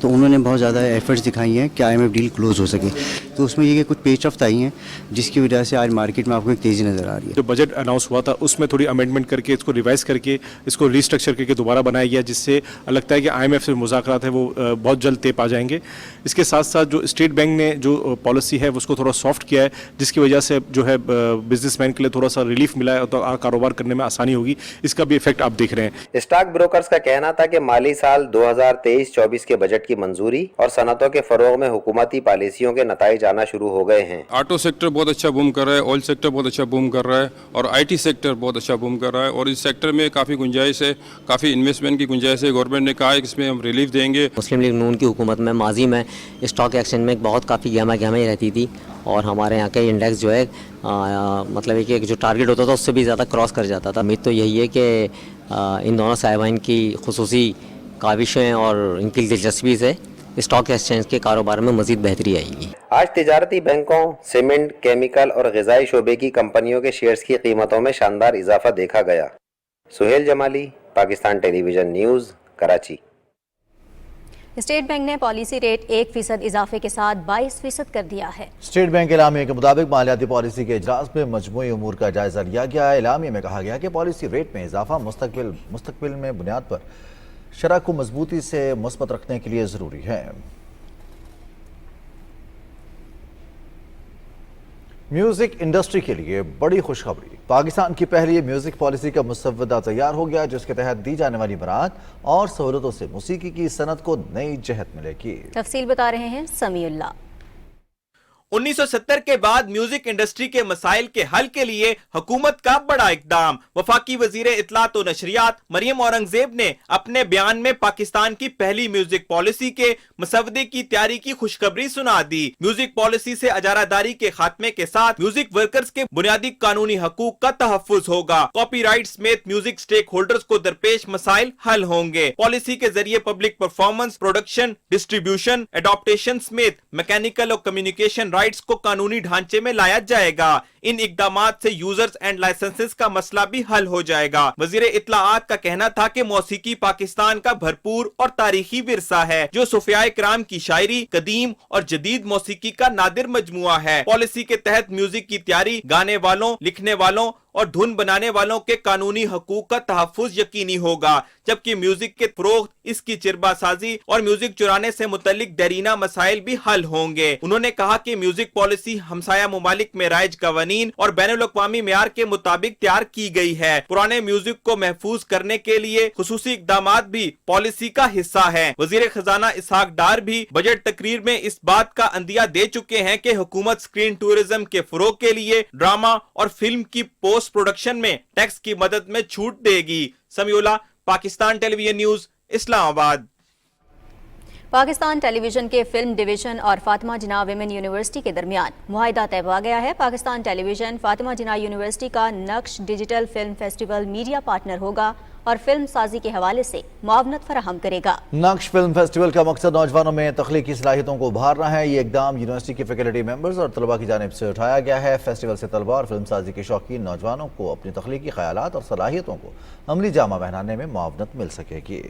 تو انہوں نے بہت زیادہ ایفرٹس دکھائی ہیں کہ IMF ڈیل کلوز ہو سکے. تو اس میں یہ کہ کچھ پیش رفت آئی ہیں جس کی وجہ سے آج مارکیٹ میں آپ کو ایک تیزی نظر آ رہی ہے. جو بجٹ اناؤنس ہوا تھا اس میں تھوڑی امینڈمنٹ کر کے اس کو ریوائز کر کے اس کو ریسٹرکچر کر کے دوبارہ بنایا گیا، جس سے لگتا ہے کہ IMF سے مذاکرات ہیں وہ بہت جلد طے پا جائیں گے. اس کے ساتھ ساتھ جو اسٹیٹ بینک نے جو پالیسی ہے اس کو تھوڑا سافٹ کیا ہے، جس کی وجہ سے جو ہے بزنس مین کے لیے تھوڑا سا ریلیف ملا ہے، تو کاروبار کرنے میں آسانی ہوگی. اس کا بھی افیکٹ آپ دیکھ رہے ہیں. اسٹاک بروکرز کا کہنا تھا کہ مالی سال 2023-24 کے بجٹ کی منظوری اور صنعتوں کے فروغ میں حکومتی پالیسیوں کے نتائج آنا شروع ہو گئے ہیں. آٹو سیکٹر بہت اچھا بوم کر رہا ہے، آئل سیکٹر بہت اچھا بوم کر رہا ہے، اور IT سیکٹر بہت اچھا بوم کر رہا ہے، اور اس سیکٹر میں کافی گنجائش ہے، کافی انویسٹمنٹ کی گنجائش ہے. گورنمنٹ نے کہا ہے کہ اس میں ہم ریلیف دیں گے. مسلم لیگ نون کی حکومت میں ماضی میں اسٹاک ایکسچینج میں بہت کافی گہما گہمائی رہتی تھی، اور ہمارے یہاں کے انڈیکس جو ہے مطلب ہے کہ جو ٹارگیٹ ہوتا تھا اس سے بھی زیادہ کراس کر جاتا تھا. امید تو یہی ہے کہ ان دونوں صاحبان کی خصوصی کاوشیں اور ان کی دلچسپی سے اسٹاک ایکسچینج کے کاروبار میں مزید بہتری آئے گی. آج تجارتی بینکوں، سیمنٹ، کیمیکل اور غذائی شعبے کی کمپنیوں کے شیئرز کی قیمتوں میں شاندار اضافہ دیکھا گیا. Sohail Jamali, Pakistan television news, Karachi. State bank نے پالیسی ریٹ 1% اضافے کے ساتھ 22% کر دیا ہے. اسٹیٹ بینک اعلامیے کے مطابق مالیاتی پالیسی کے اجلاس میں مجموعی امور کا جائزہ لیا گیا. اعلامیے میں کہا گیا کہ پالیسی ریٹ میں اضافہ مستقبل میں بنیاد پر شرح کو مضبوطی سے مثبت رکھنے کے لیے ضروری ہے. میوزک انڈسٹری کے لیے بڑی خوشخبری. پاکستان کی پہلی میوزک پالیسی کا مسودہ تیار ہو گیا، جس کے تحت دی جانے والی برآمد اور سہولتوں سے موسیقی کی صنعت کو نئی جہت ملے گی. تفصیل بتا رہے ہیں سمیع اللہ. 1970 کے بعد میوزک انڈسٹری کے مسائل کے حل کے لیے حکومت کا بڑا اقدام. وفاقی وزیر اطلاعات و نشریات مریم اورنگزیب نے اپنے بیان میں پاکستان کی پہلی میوزک پالیسی کے مسودے کی تیاری کی خوشخبری سنا دی. میوزک پالیسی سے اجارہ داری کے خاتمے کے ساتھ میوزک ورکرز کے بنیادی قانونی حقوق کا تحفظ ہوگا. کاپی رائٹ سمیت میوزک سٹیک ہولڈرز کو درپیش مسائل حل ہوں گے. پالیسی کے ذریعے public performance, production, distribution, adaptation سمیت میکینیکل اور کمیونیکیشن رائٹس کو قانونی ڈھانچے میں لایا جائے گا. ان اقدامات سے یوزرز اینڈ لائسنسز کا مسئلہ بھی حل ہو جائے گا. وزیر اطلاعات کا کہنا تھا کہ موسیقی پاکستان کا بھرپور اور تاریخی ورثہ ہے، جو صوفیاء کرام کی شاعری، قدیم اور جدید موسیقی کا نادر مجموعہ ہے. پالیسی کے تحت میوزک کی تیاری، گانے والوں، لکھنے والوں اور دھن بنانے والوں کے قانونی حقوق کا تحفظ یقینی ہوگا، جبکہ میوزک کے فروغ، اس کی چربا سازی اور میوزک چرانے سے متعلق دیرینہ مسائل بھی حل ہوں گے. انہوں نے کہا کہ میوزک پالیسی ہمسایہ ممالک میں رائج قوانین اور بین الاقوامی معیار کے مطابق تیار کی گئی ہے. پرانے میوزک کو محفوظ کرنے کے لیے خصوصی اقدامات بھی پالیسی کا حصہ ہیں. وزیر خزانہ اسحاق ڈار بھی بجٹ تقریر میں اس بات کا عندیہ دے چکے ہیں کہ حکومت اسکرین ٹورزم کے فروغ کے لیے ڈرامہ اور فلم کی پوسٹ پروڈکشن میں ٹیکس کی مدد میں چھوٹ دے گی. سمیع اللہ، پاکستان ٹیلی ویژن نیوز، اسلام آباد. पाकिस्तान टेलीविजन के फिल्म डिवीजन और फातिमा जिन्ना विमेन यूनिवर्सिटी के दरमियान मुआहिदा तय हुआ गया है। पाकिस्तान टेलीविजन फातिमा जिन्ना यूनिवर्सिटी का नक्श digital film festival media partner होगा और फिल्म साजी के हवाले से मुआवनत फराहम करेगा। नक्श फिल्म फेस्टिवल का मकसद नौजवानों में तख्लीकी सलाहियतों को उभारना है। ये इकदाम यूनिवर्सिटी के फैकल्टी मेंबर्स और तलबा की जानिब से उठाया गया है। फेस्टिवल से तलबा और फिल्म साजी के शौकीन नौजवानों को अपनी तख्लीकी ख्यालात और सलाहियतों को अमली जामा पहनाने में मुआवनत मिल सकेगी।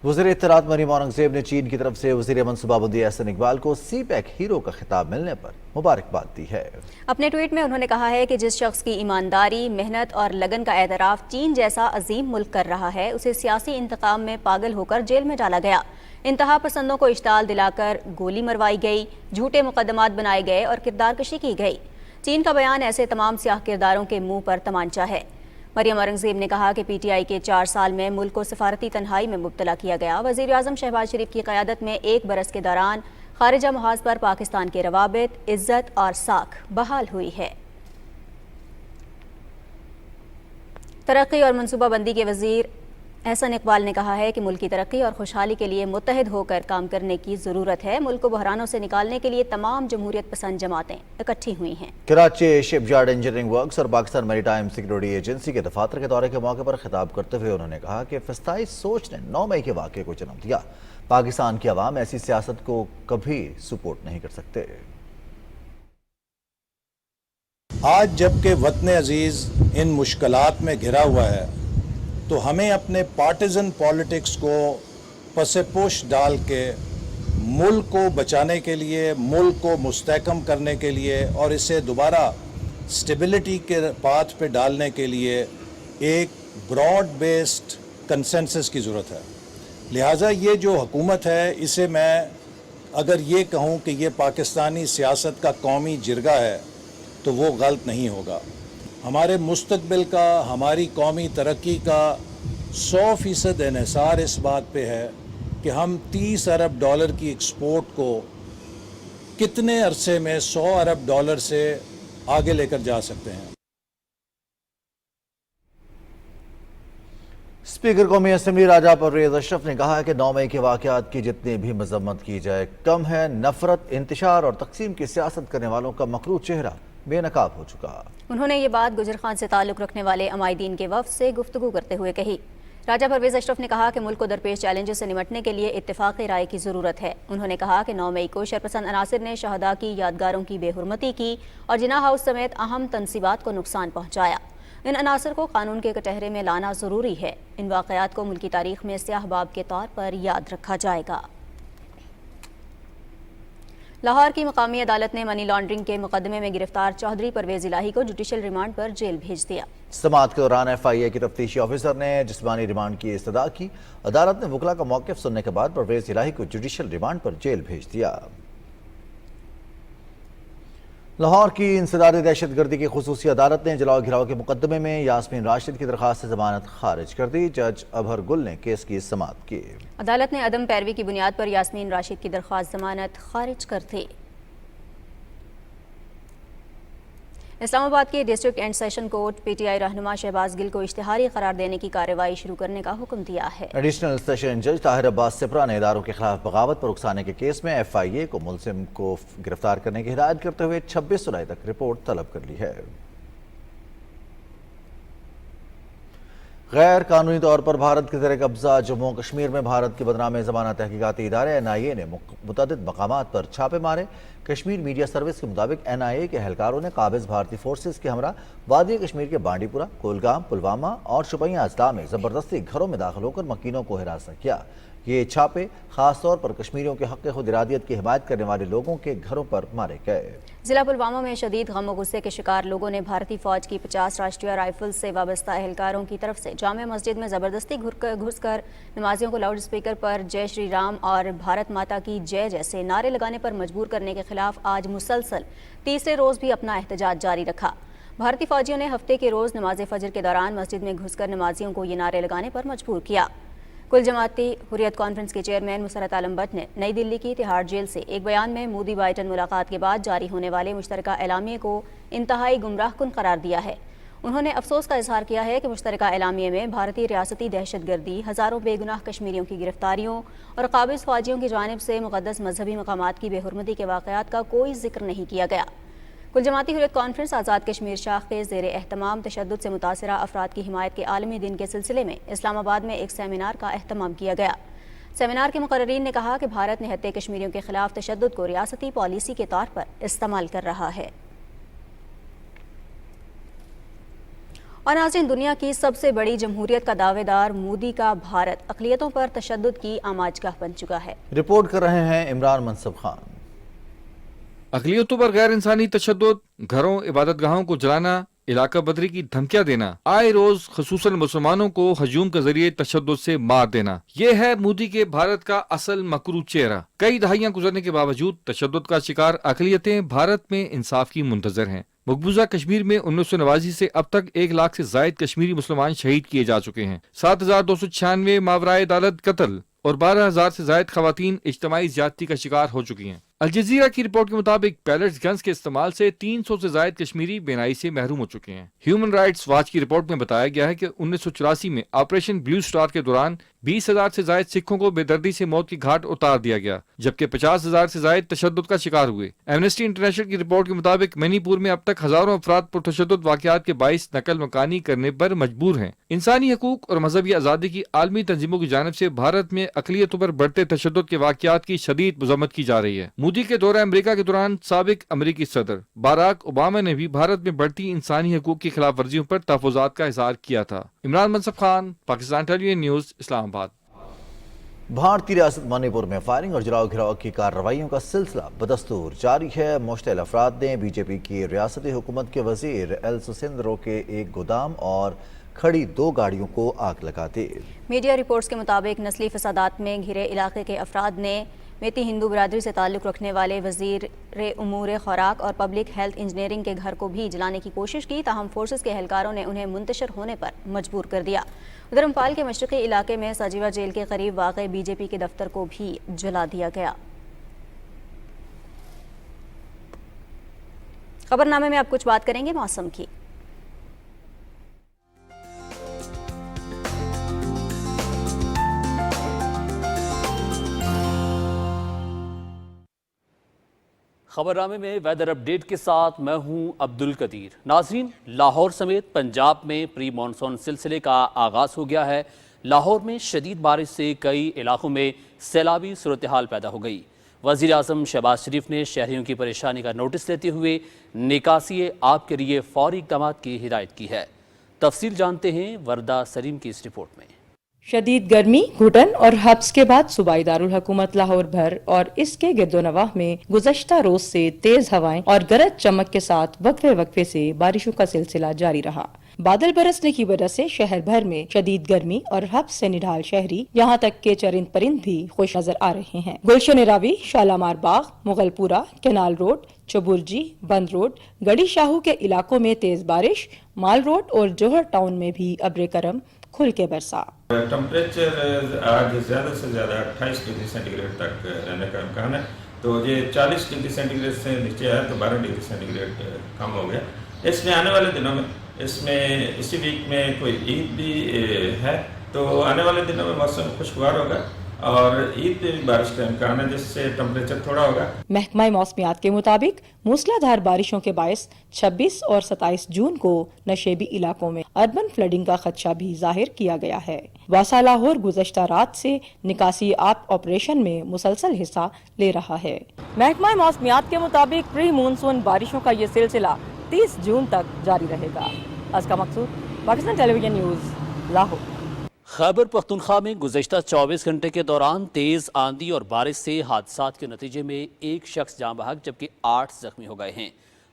वज़ीर इत्तलात मरीम औरंगज़ेब ने चीन की तरफ से वज़ीर मनसूबाबंदी एहसन इकबाल को सी-पैक हीरो का खिताब मिलने पर मुबारकबाद दी है। अपने ट्वीट में उन्होंने कहा है कि जिस शख्स की ईमानदारी, मेहनत और लगन का एतराफ़ चीन जैसा अजीम मुल्क कर रहा है, उसे सियासी इंतकाम में पागल होकर जेल में डाला गया। इंतहा पसंदों को इश्ताल दिलाकर गोली मरवाई गई, झूठे मुकदमात बनाए गए और किरदार कशी की गई। चीन का बयान ऐसे तमाम सियाह किरदारों के मुंह पर तमांचा है। मरियम औरंगज़ेब ने कहा कि पीटीआई के 4 साल में मुल्क को सफारती तन्हाई में मुब्तला किया गया। वज़ीर आज़म शहबाज शरीफ की क़यादत में 1 बरस के दौरान खारिजा महाज पर पाकिस्तान के रवाबित, इज़्ज़त और साख बहाल हुई है। तरक्की और मनसूबाबंदी के वज़ीर एहसन इकबाल ने कहा है कि मुल्क की तरक्की और खुशहाली के लिए मुत्तहिद होकर काम करने की ज़रूरत है। मुल्क को बहरानों से निकालने के लिए तमाम जमहूरियत पसंद जमातें इकट्ठी हुई हैं। कराची शिपयार्ड इंजीनियरिंग वर्क्स और पाकिस्तान मैरीटाइम सिक्योरिटी एजेंसी के दफातर के दौरे के मौके पर खिताब करते हुए उन्होंने कहा कि फस्ताई सोच ने 9 मई के वाक़े को जन्म दिया। पाकिस्तान की आवाम ऐसी सियासत को कभी सपोर्ट नहीं कर सकते। आज जबकि वतन अजीज़ इन मुश्किलात में घिरा हुआ है, तो हमें अपने पार्टिजन पॉलिटिक्स को पसे-पोश डाल के मुल्क को बचाने के लिए, मुल्क को मुस्तहकम करने के लिए और इसे दोबारा स्टेबिलिटी के पाथ पे डालने के लिए एक ब्रॉड बेस्ड कंसेंसस की ज़रूरत है। लिहाजा ये जो हुकूमत है, इसे मैं अगर ये कहूँ कि ये पाकिस्तानी सियासत का कौमी जिरगा है तो वो गलत नहीं होगा। हमारे मुस्तकबिल का, हमारी कौमी तरक्की का 100% इन्हिसार इस बात पे है कि हम 30 अरब डॉलर की एक्सपोर्ट को कितने अरसे में 100 अरब डॉलर से आगे लेकर जा सकते हैं। स्पीकर कौमी असम्बली राजा परवेज अशरफ ने कहा है कि 9 मई के वाक़यात की जितनी भी मजम्मत की जाए कम है। नफरत, इंतशार और तकसीम की सियासत करने वालों का मकरू चेहरा बेनकाब हो चुका। उन्होंने ये बात गुजर खान से ताल्लुक़ रखने वाले अमायदीन के वफ़द से गुफ्तगू करते हुए कही। राजा परवेज अशरफ ने कहा कि मुल्क को दरपेश चैलेंजेस से निमटने के लिए इत्तेफाक़ी राय की ज़रूरत है। उन्होंने कहा कि 9 मई को शरपसंद अनासिर ने शहदा की यादगारों की बेहुरमती की और जिन्ना हाउस समेत अहम तनसीबात को नुकसान पहुँचाया। इन अनासर को कानून के कटहरे में लाना ज़रूरी है। इन वाक़यात को मुल्क की तारीख़ में स्याह बाब के तौर पर याद रखा जाएगा। लाहौर की मकामी अदालत ने मनी लॉन्ड्रिंग के मुकदमे में गिरफ्तार चौधरी परवेज इलाही को जुडिशल रिमांड पर जेल भेज दिया। समाअत के दौरान FIA के तफ्तीशी ऑफिसर ने जिस्मानी रिमांड की इस्तदा की। अदालत ने वकला का मौक़िफ़ सुनने के बाद परवेज इलाही को जुडिशल रिमांड पर जेल भेज दिया। लाहौर की इंसदादी दहशतगर्दी की खुसूसी अदालत ने जलाओ घिराव के मुकदमे में यास्मीन राशिद की दरख्वास्त से जमानत खारिज कर दी। जज अबहर गुल ने केस की समाअत की। अदालत ने अदम पैरवी की बुनियाद पर यास्मीन राशिद की दरख्वास्त जमानत खारिज कर दी। इस्लामाबाद के district and session court PTI रहनुमा शहबाज गिल को इश्तिहारी करार देने की कार्रवाई शुरू करने का हुक्म दिया है। एडिशनल सेशन जज ताहिर अब्बास सिपरा ने इदारों के खिलाफ बगावत पर उकसाने के केस में FIA को मुलजिम को गिरफ्तार करने की हिदायत करते हुए 26 जुलाई तक रिपोर्ट तलब कर ली है। गैर कानूनी तौर पर भारत के ज़ेर कब्जा जम्मू और कश्मीर में भारत के बदनामे ज़माना तहकीकाती इदारे NIA ने मुतअद्दिद मकामात पर छापे मारे। कश्मीर मीडिया सर्विस के मुताबिक NIA के एहलकारों ने काबिज भारतीय फोर्सेस के हमरा वादी कश्मीर के बांडीपुरा, कोलगाम, पुलवामा और शुपियां अजला में ज़बरदस्ती घरों में दाखिल होकर मकीनों को हिरासत किया। ये छापे खासतौर पर कश्मीरियों के हक़ खुद इरादियत की हिमायत करने वाले लोगों के घरों पर मारे गए। जिला पुलवामा में शदीद गम और गुस्से के शिकार लोगों ने भारतीय फौज की 50 राष्ट्रीय राइफल से वाबस्ता एहलकारों की तरफ से जामे मस्जिद में ज़बरदस्ती घुसकर नमाजियों को लाउड स्पीकर पर जय श्री राम और भारत माता की जय जैसे नारे लगाने पर मजबूर करने के खिलाफ आज मुसलसल तीसरे रोज़ भी अपना एहतजाज जारी रखा। भारतीय फौजियों ने हफ्ते के रोज़ नमाज फजर के दौरान मस्जिद में घुसकर नमाजियों को ये नारे लगाने पर मजबूर किया। कुल जमाती हुर्रियत कॉन्फ्रेंस के चेयरमैन मुसरत आलम भट्ट ने नई दिल्ली की तिहाड़ जेल से एक बयान में मोदी बाइडन मुलाकात के बाद जारी होने वाले मुश्तरका एलामिये को इंतहाई गुमराह कुन करार दिया है। انہوں نے افسوس کا اظہار کیا ہے کہ مشترکہ اعلامیے میں بھارتی ریاستی دہشت گردی، ہزاروں بے گناہ کشمیریوں کی گرفتاریوں اور قابض فوجیوں کی جانب سے مقدس مذہبی مقامات کی بے حرمتی کے واقعات کا کوئی ذکر نہیں کیا گیا۔ کل جماعتی حریت کانفرنس آزاد کشمیر شاخ کے زیر اہتمام تشدد سے متاثرہ افراد کی حمایت کے عالمی دن کے سلسلے میں اسلام آباد میں ایک سیمینار کا اہتمام کیا گیا۔ سیمینار کے مقررین نے کہا کہ بھارت نہتے کشمیریوں کے خلاف تشدد کو ریاستی پالیسی کے طور پر استعمال کر رہا ہے۔ اور ناظرین، دنیا کی سب سے بڑی جمہوریت کا دعوے دار مودی کا بھارت اقلیتوں پر تشدد کی آماجگاہ بن چکا ہے۔ رپورٹ کر رہے ہیں عمران منصب خان۔ اقلیتوں پر غیر انسانی تشدد، گھروں عبادت گاہوں کو جلانا، علاقہ بدری کی دھمکیاں دینا، آئے روز خصوصاً مسلمانوں کو ہجوم کے ذریعے تشدد سے مار دینا، یہ ہے مودی کے بھارت کا اصل مکروہ چہرہ۔ کئی دہائیاں گزرنے کے باوجود تشدد کا شکار اقلیتیں بھارت میں انصاف کی منتظر ہیں۔ مقبوضہ کشمیر میں 1989 سے اب تک 1 لاکھ سے زائد کشمیری مسلمان شہید کیے جا چکے ہیں، 7296 ماورائے عدالت قتل اور 12000 سے زائد خواتین اجتماعی زیادتی کا شکار ہو چکی ہیں۔ الجزیرہ کی رپورٹ کے مطابق پیلٹس گنز کے استعمال سے 300 سے زائد کشمیری بینائی سے محروم ہو چکے ہیں۔ ہیومن رائٹس واچ کی رپورٹ میں بتایا گیا ہے کہ 1984 میں آپریشن بلیو سٹار کے دوران 20,000 سے زائد سکھوں کو بے دردی سے موت کی گھاٹ اتار دیا گیا، جبکہ 50,000 سے زائد تشدد کا شکار ہوئے۔ ایمنسٹی انٹرنیشنل کی رپورٹ کے مطابق منی پور میں اب تک ہزاروں افراد پرتشدد واقعات کے باعث نقل مکانی کرنے پر مجبور ہیں۔ انسانی حقوق اور مذہبی آزادی کی عالمی تنظیموں کی جانب سے بھارت میں اقلیتوں پر بڑھتے تشدد کے واقعات کی شدید مذمت کی جا رہی ہے۔ مودی کے دورہ امریکہ کے دوران سابق امریکی صدر باراک اوباما نے بھی بھارت میں بڑھتی انسانی حقوق کی خلاف ورزیوں پر تحفظات کا اظہار کیا تھا۔ عمران منصب Khan, Pakistan television news, اسلام آباد۔ بھارتی ریاست منی پور میں فائرنگ اور جلاؤ گھراؤ کی کارروائیوں کا سلسلہ بدستور جاری ہے۔ مشتعل افراد نے بی جے پی کی ریاستی حکومت کے وزیر ایل سسیندرو کے ایک گودام اور کھڑی 2 گاڑیوں کو آگ لگا دی۔ میڈیا رپورٹس کے مطابق نسلی فسادات میں گھرے علاقے کے افراد نے میتی ہندو برادری سے تعلق رکھنے والے وزیر امور خوراک اور پبلک ہیلتھ انجینئرنگ کے گھر کو بھی جلانے کی کوشش کی، تاہم فورسز کے اہلکاروں نے انہیں منتشر ہونے پر مجبور کر دیا۔ ادھر امپال کے مشرقی علاقے میں ساجیوا جیل کے قریب واقع بی جے پی کے دفتر کو بھی جلا دیا گیا۔ خبرنامے میں اب کچھ بات کریں گے موسم کی۔ خبرنامے میں ویدر اپ ڈیٹ کے ساتھ میں ہوں عبد القدیر۔ ناظرین، لاہور سمیت پنجاب میں پری مانسون سلسلے کا آغاز ہو گیا ہے۔ لاہور میں شدید بارش سے کئی علاقوں میں سیلابی صورتحال پیدا ہو گئی۔ وزیر اعظم شہباز شریف نے شہریوں کی پریشانی کا نوٹس لیتے ہوئے نکاسی آب کے لیے فوری اقدامات کی ہدایت کی ہے۔ تفصیل جانتے ہیں وردہ سلیم کی اس رپورٹ میں۔ شدید گرمی، گھٹن اور حبس کے بعد صوبائی دارالحکومت لاہور بھر اور اس کے گرد و نواح میں گزشتہ روز سے تیز ہوائیں اور گرج چمک کے ساتھ وقفے سے بارشوں کا سلسلہ جاری رہا۔ بادل برسنے کی وجہ سے شہر بھر میں شدید گرمی اور حبس سے نڈھال شہری، یہاں تک کہ چرند پرند بھی خوش نظر آ رہے ہیں۔ گلشن راوی، شالامار باغ، مغل پورہ، کینال روڈ، چبرجی، بند روڈ، گڑی شاہو کے علاقوں میں تیز بارش، مال روڈ اور جوہر ٹاؤن میں بھی ابر کرم کھل کے برسا۔ ٹمپریچر آج زیادہ سے زیادہ 28 ڈگری سینٹی گریڈ تک رہنے کا امکان ہے، تو یہ 40 ڈگری سینٹی گریڈ سے نیچے ہے تو 12 ڈگری سینٹی گریڈ کم ہو گیا۔ اس میں آنے والے دنوں میں اسی ویک میں کوئی عید بھی ہے، تو آنے والے دنوں میں موسم خوشگوار ہوگا اور عید پہ بھی بارش کا امکان ہے، جس سے ٹمپریچر تھوڑا ہوگا۔ محکمہ موسمیات کے مطابق موسلادھار بارشوں کے باعث 26 اور 27 جون کو نشیبی علاقوں میں اربن فلڈنگ کا خدشہ بھی ظاہر کیا گیا ہے۔ واسا لاہور گزشتہ رات سے نکاسی آب آپریشن میں مسلسل حصہ لے رہا ہے۔ محکمہ موسمیات کے مطابق پری مونسون بارشوں کا یہ سلسلہ 30 جون تک جاری رہے گا۔ ازکا مقصود، Pakistan television news, Lahore. Khyber Pakhtunkhwa میں گزشتہ 24 گھنٹے کے دوران تیز آندھی اور بارش سے حادثات کے نتیجے میں 1 شخص جاں بحق جبکہ 8 زخمی ہو گئے ہیں۔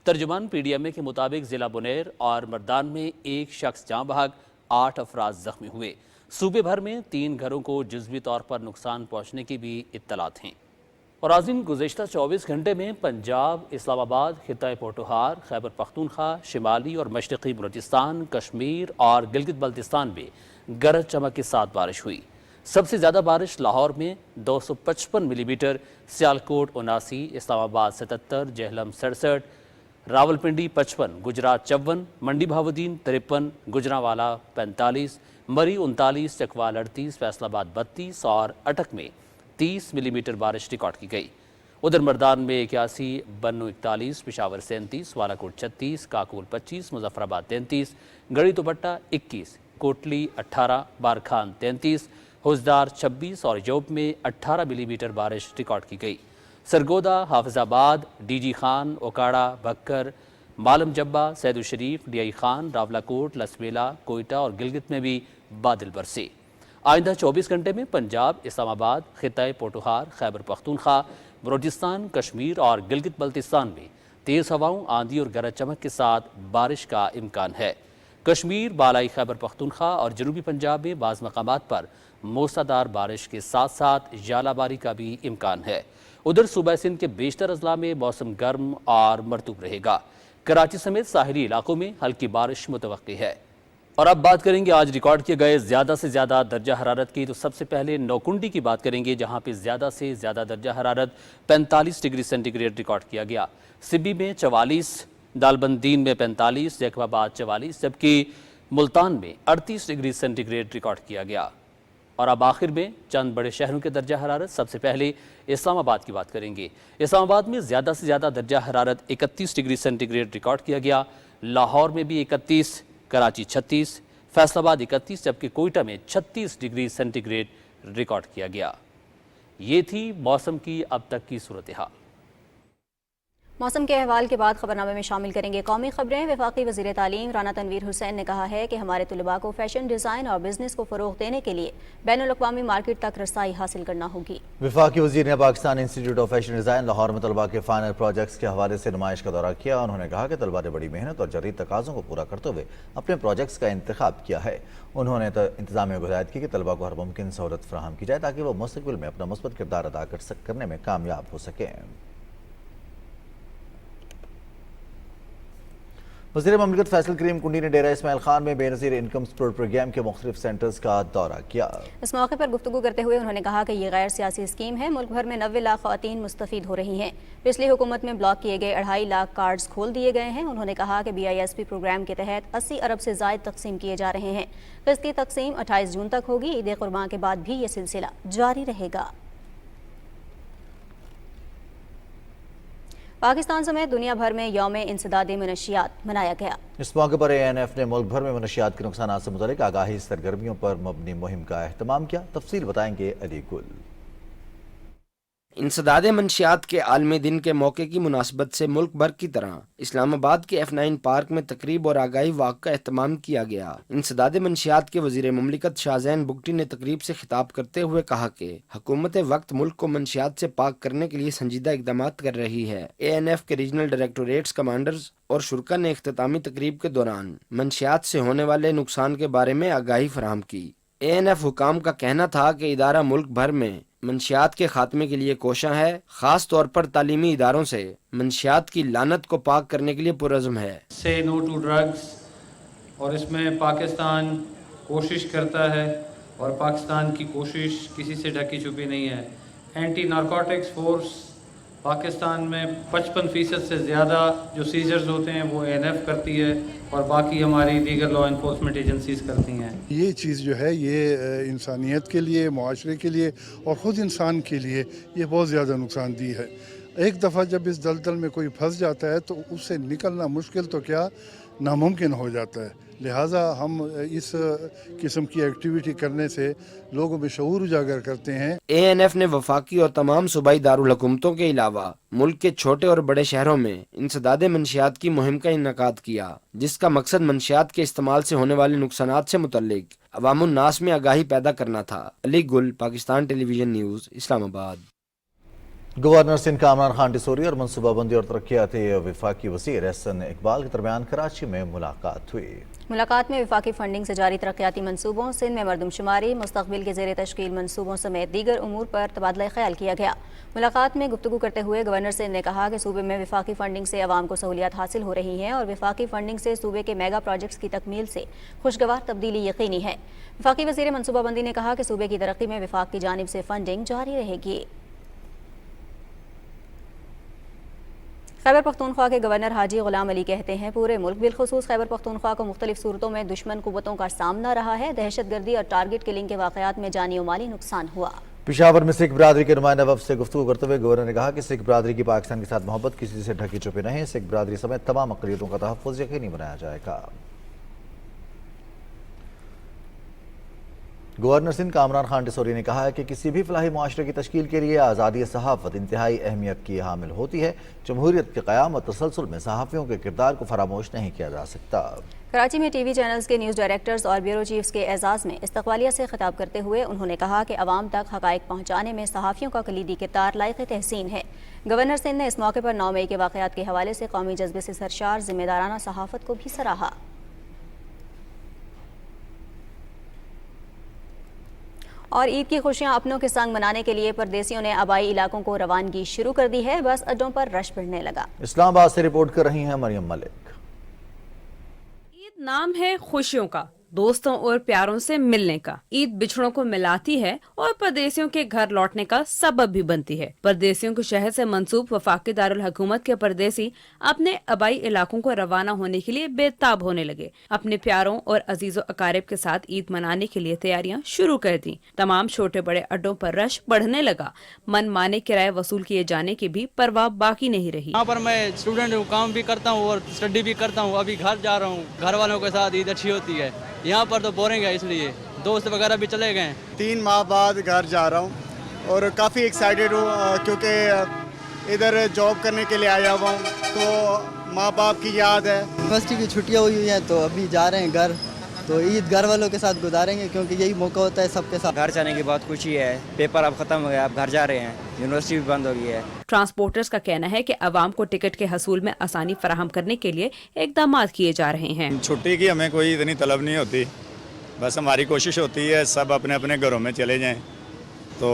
ترجمان پی ڈی ایم اے کے مطابق ضلع بنیر اور مردان میں 1 شخص جاں بحق، 8 افراد زخمی ہوئے۔ صوبے بھر میں 3 گھروں کو جزوی طور پر نقصان پہنچنے کی بھی اطلاعات ہیں۔ اور عظیم گزشتہ 24 گھنٹے میں پنجاب، اسلام آباد، خطہ پوٹوہار، خیبر پختونخوا، شمالی اور مشرقی بلوچستان، کشمیر اور گلگت بلتستان میں گرج چمک کے ساتھ بارش ہوئی۔ سب سے زیادہ بارش لاہور میں 255 ملی میٹر، سیالکوٹ 79، اسلام آباد 77، جہلم 67، रावलपिंडी 55, गुजरात 54, मंडी बहाउद्दीन 53, गुजरांवाला 45, मरी 39, चकवाल 38, फैसलाबाद 32 और अटक में 30 मिलीमीटर बारिश रिकॉर्ड की गई। उधर मर्दान में 81, बन्नू 41, पिशावर 37, वालाकोट 36, काकोल 25, मुजफ्फराबाद 33, गढ़ी दुपट्टा 21, कोटली 18, बारखान 33, हुजदार 26 और योब में 18 मिलीमीटर बारिश रिकॉर्ड की गई। सरगोदा, हाफिजाबाद, डीजी खान, ओकाड़ा, बक्कर, मालम जब्बा, सैदुल शरीफ, डीआई खान, रावलाकोट, लसबेला, कोयटा और गिलगित में भी बादल बरसे। आइंदा 24 घंटे में पंजाब, इस्लामाबाद, खिताए पोटोहार, खैबर पख्तूनख्वा, बलोचिस्तान, कश्मीर और गिलगित बल्तिस्तान में तेज़ हवाओं, आंधी और गरज चमक के साथ बारिश का इम्कान है। कश्मीर, बालाई खैबर पख्तूनख्वा और जनूबी पंजाब में बाज़ मकामात पर मूसलाधार बारिश के साथ साथ ज़ालाबारी का भी इम्कान है। उधर सूबा सिंध के बेशतर अजला में मौसम गर्म और मरतूब रहेगा। कराची समेत साहिली इलाकों में हल्की बारिश मुतवक्की है। और अब बात करेंगे आज रिकॉर्ड किए गए ज़्यादा से ज़्यादा दर्जा हरारत की। तो सबसे पहले नौकुंडी की बात करेंगे, जहां पे ज़्यादा से ज़्यादा दर्जा हरारत 45 डिग्री सेंटीग्रेड रिकॉर्ड किया गया। सिब्बी में 44, दालबंदीन में 45, जैकबाबाद 44, जबकि मुल्तान में 38 डिग्री सेंटीग्रेड रिकॉर्ड किया गया। और अब आखिर में चंद बड़े शहरों के दर्जा हरारत। सबसे पहले इस्लामाबाद की बात करेंगे। इस्लामाबाद में ज़्यादा से ज़्यादा दर्जा हरारत 31 डिग्री सेंटीग्रेड रिकॉर्ड किया गया। लाहौर में भी 31, कराची 36, फैसलाबाद 31, जबकि कोयटा में 36 डिग्री सेंटीग्रेड रिकॉर्ड किया गया। ये थी मौसम की अब तक की सूरत हाल। मौसम के अहवाल के बाद खबरनामे में शामिल करेंगे कौमी खबरें। वफाकी वज़ीर तालीम राना तनवीर हुसैन ने कहा है कि हमारे तलबा को फैशन डिज़ाइन और बिजनेस को फ़रोग़ देने के लिए बैनुल-अक़वामी मार्केट तक रसाई हासिल करना होगी। वफाकी वज़ीर ने Pakistan institute of fashion design Lahore में तलबा के फाइनल प्रोजेक्ट्स के हवाले से नुमाइश का दौरा किया। उन्होंने कहा कि तलबा ने बड़ी मेहनत और जदीद तकाज़ों को पूरा करते हुए अपने प्रोजेक्ट्स का इंतखाब किया है। उन्होंने इंतज़ामिया को हिदायत की कि तलबा को हर मुमकिन सहूलत फराहम की जाए ताकि वो मुस्तक़बिल में अपना मुस्बत किरदार अदा करने में कामयाब हो सकें। वज़ीर ममलकत फैसल करीम कुंडी ने डेरा इस्माइल खान में बेनज़ीर इनकम सपोर्ट प्रोग्राम के मुख्तलिफ सेंटर्स का दौरा किया। इस मौके पर गुफ्तगू करते हुए उन्होंने कहा कि ये गैर सियासी स्कीम है। मुल्क भर में 90 लाख ख़वातीन मुस्तफ़ीद हो रही हैं। पिछली हुकूमत में ब्लॉक किए गए 2.5 लाख कार्ड्स खोल दिए गए हैं। उन्होंने कहा कि BISP प्रोग्राम के तहत 80 अरब से ज़ायद तकसीम किए जा रहे हैं। किस्त की तकसीम 28 जून तक होगी। ईद कुर्बान के बाद भी ये सिलसिला जारी रहेगा। पाकिस्तान समेत दुनिया भर में यौम इंसदाद मनशियात मनाया गया। इस मौके पर ANF ने मुल्क भर में मनशियात के नुकसानात से मुतल्लिक आगाही सरगर्मियों पर मबनी मुहिम का एहतमाम किया। तफसील बताएंगे अली गुल। इंसदाद मंशियात के आलमी दिन के मौके की मुनासबत से मुल्क भर की तरह इस्लामाबाद के F9 पार्क में तकरीब और आगाही वाक का एहतमाम किया गया। इंसदाद मंशियात के वजीर ममलिकत शाहजैन बुगटी ने तकरीब से खिताब करते हुए कहा कि हुकूमत वक्त मुल्क को मंशियात से पाक करने के लिए संजीदा इकदाम कर रही है। ANF के रीजनल डायरेक्टोरेट्स कमांडर्स और शुरका ने इख्तितामी तकरीब के दौरान मंशियात से होने वाले नुकसान के बारे में आगाही फराहम की। ANF हुकाम का कहना था कि इदारा मुल्क भर में मंशियात के खात्मे के लिए कोशां है, खास तौर पर तालीमी इदारों से मंशियात की लानत को पाक करने के लिए पुरज़्म है। से नो टू ड्रग्स, और इसमें पाकिस्तान कोशिश करता है और पाकिस्तान की कोशिश किसी से ढकी छुपी नहीं है। एंटी नारकोटिक्स फोर्स पाकिस्तान में 55% से ज़्यादा जो सीजर्स होते हैं वो ANF करती है और बाकी हमारी दीगर लॉ इन्फोर्समेंट एजेंसीज करती हैं। ये चीज़ जो है ये इंसानियत के लिए, मुआशरे के लिए और ख़ुद इंसान के लिए ये बहुत ज़्यादा नुकसानदेह है। एक दफ़ा जब इस दलदल में कोई फंस जाता है तो उससे निकलना मुश्किल तो क्या नामुमकिन हो जाता है। लिहाजा हम इस किस्म की एक्टिविटी करने से लोगों में शऊर उजागर करते हैं। ANF ने वफाकी और तमाम सूबाई दारुल हुकूमतों के अलावा मुल्क के छोटे और बड़े शहरों में इंसदाद मंशियात की मुहिम का इन्नेकाद किया, जिसका मकसद मंशियात के इस्तेमाल से होने वाले नुकसानात से मुतल्लिक अवामुन नास में आगाही पैदा करना था। Ali Gul, Pakistan television news, Islamabad. Governor Sindh का इमरान खान टिसोरी और मनसूबाबंदी और तरक्याती वफाकी वज़ीर एहसन इकबाल के दरमियान कराची में मुलाकात हुई। मुलाकात में वफाकी फंडिंग से जारी तरक्याती मनसूबों, सिंध में मरदमशुमारी, मुस्तकबिल के ज़ेर तश्कील मनसूबों समेत दीगर उमूर पर तबादला ख्याल किया गया। मुलाकात में गुफ्तगू करते हुए गवर्नर सिंध ने कहा कि सूबे में वफाकी फंडिंग से अवाम को सहूलियात हासिल हो रही हैं और वफाकी फंडिंग से सूबे के मेगा प्रोजेक्ट्स की तकमील से खुशगवार तब्दीली यकीनी है। वफाकी वज़ीर मनसूबाबंदी ने कहा कि सूबे की तरक्की में वफाक की जानिब से फंडिंग जारी रहेगी। खैबर पख्तूनख्वा के गवर्नर हाजी गुलाम अली कहते हैं पूरे मुल्क बिलखुसूस खैबर पख्तूनख्वा को मुख्तलिफ सूरतों में दुश्मन कुव्वतों का सामना रहा है। दहशतगर्दी और टारगेट किलिंग के वाक़यात में जानी और माली नुकसान हुआ। पिशावर में सिख बरादरी के नुमाइंदा वफ़द से गुफ्तगू करते हुए गवर्नर ने कहा कि सिख बरादरी की पाकिस्तान के साथ मोहब्बत किसी से ढकी छुपी नहीं। सिख बरादरी समेत तमाम अक़लियतों का तहफ़्फ़ुज़ यकीनी बनाया जाएगा। गवर्नर सिंध कामरान खान डिसोरी ने कहा है कि किसी भी फलाही मुआशरे की तश्कील के लिए आज़ादी सहाफ़त इंतहाई अहमियत की हामिल होती है। जमहूरियत के क़याम और तसलसल में सहाफ़ियों के किरदार को फरामोश नहीं किया जा सकता। कराची में टीवी चैनल्स के न्यूज़ डायरेक्टर्स और ब्यूरो चीफ्स के एजाज़ में इस्तक़बालिया से खिताब करते हुए उन्होंने कहा कि अवाम तक हक़ाइक़ पहुँचाने में सहाफ़ियों का कलीदी किरदार लायक़ तहसीन है। गवर्नर सिंध ने इस मौके पर 9 मई के वाक़यात के हवाले से कौमी जज्बे से सरशार ज़िम्मेदाराना सहाफ़त को भी सराहा। और ईद की खुशियां अपनों के संग मनाने के लिए परदेसियों ने आबाई इलाकों को रवानगी शुरू कर दी है। बस अड्डों पर रश बढ़ने लगा। इस्लामाबाद से रिपोर्ट कर रही हैं मरियम मलिक। ईद नाम है खुशियों का, दोस्तों और प्यारों से मिलने का। ईद बिछड़ों को मिलाती है और परदेसियों के घर लौटने का सबब भी बनती है। परदेसियों को शहर से मंसूब वफाकी दारुल हुकूमत के परदेसी अपने आबाई इलाकों को रवाना होने के लिए बेताब होने लगे। अपने प्यारों और अजीजों अकारिब के साथ ईद मनाने के लिए तैयारियां शुरू कर दी। तमाम छोटे बड़े अड्डों पर रश बढ़ने लगा। मन माने किराए वसूल किए जाने की भी परवाह बाकी नहीं रही। यहाँ पर मैं स्टूडेंट हूँ, काम भी करता हूँ और स्टडी भी करता हूँ। अभी घर जा रहा हूँ, घर वालों के साथ ईद अच्छी होती है। यहाँ पर तो बोरिंग है, इसलिए दोस्त वगैरह भी चले गए। 3 माह बाद घर जा रहा हूँ और काफ़ी एक्साइटेड हूँ क्योंकि इधर जॉब करने के लिए आया हुआ हूँ, तो माँ बाप की याद है। यूनिवर्सिटी की छुट्टियाँ हुई हैं तो अभी जा रहे हैं घर, तो ईद घर वालों के साथ गुजारेंगे क्योंकि यही मौका होता है सबके साथ। घर जाने की बहुत खुशी है, पेपर अब ख़त्म हो गया, अब घर जा रहे हैं, यूनिवर्सिटी भी बंद हो गई है। ट्रांसपोर्टर्स का कहना है कि अवाम को टिकट के हसूल में आसानी फराहम करने के लिए इकदाम किए जा रहे हैं। छुट्टी की हमें कोई इतनी तलब नहीं होती, बस हमारी कोशिश होती है सब अपने अपने घरों में चले जाएं, तो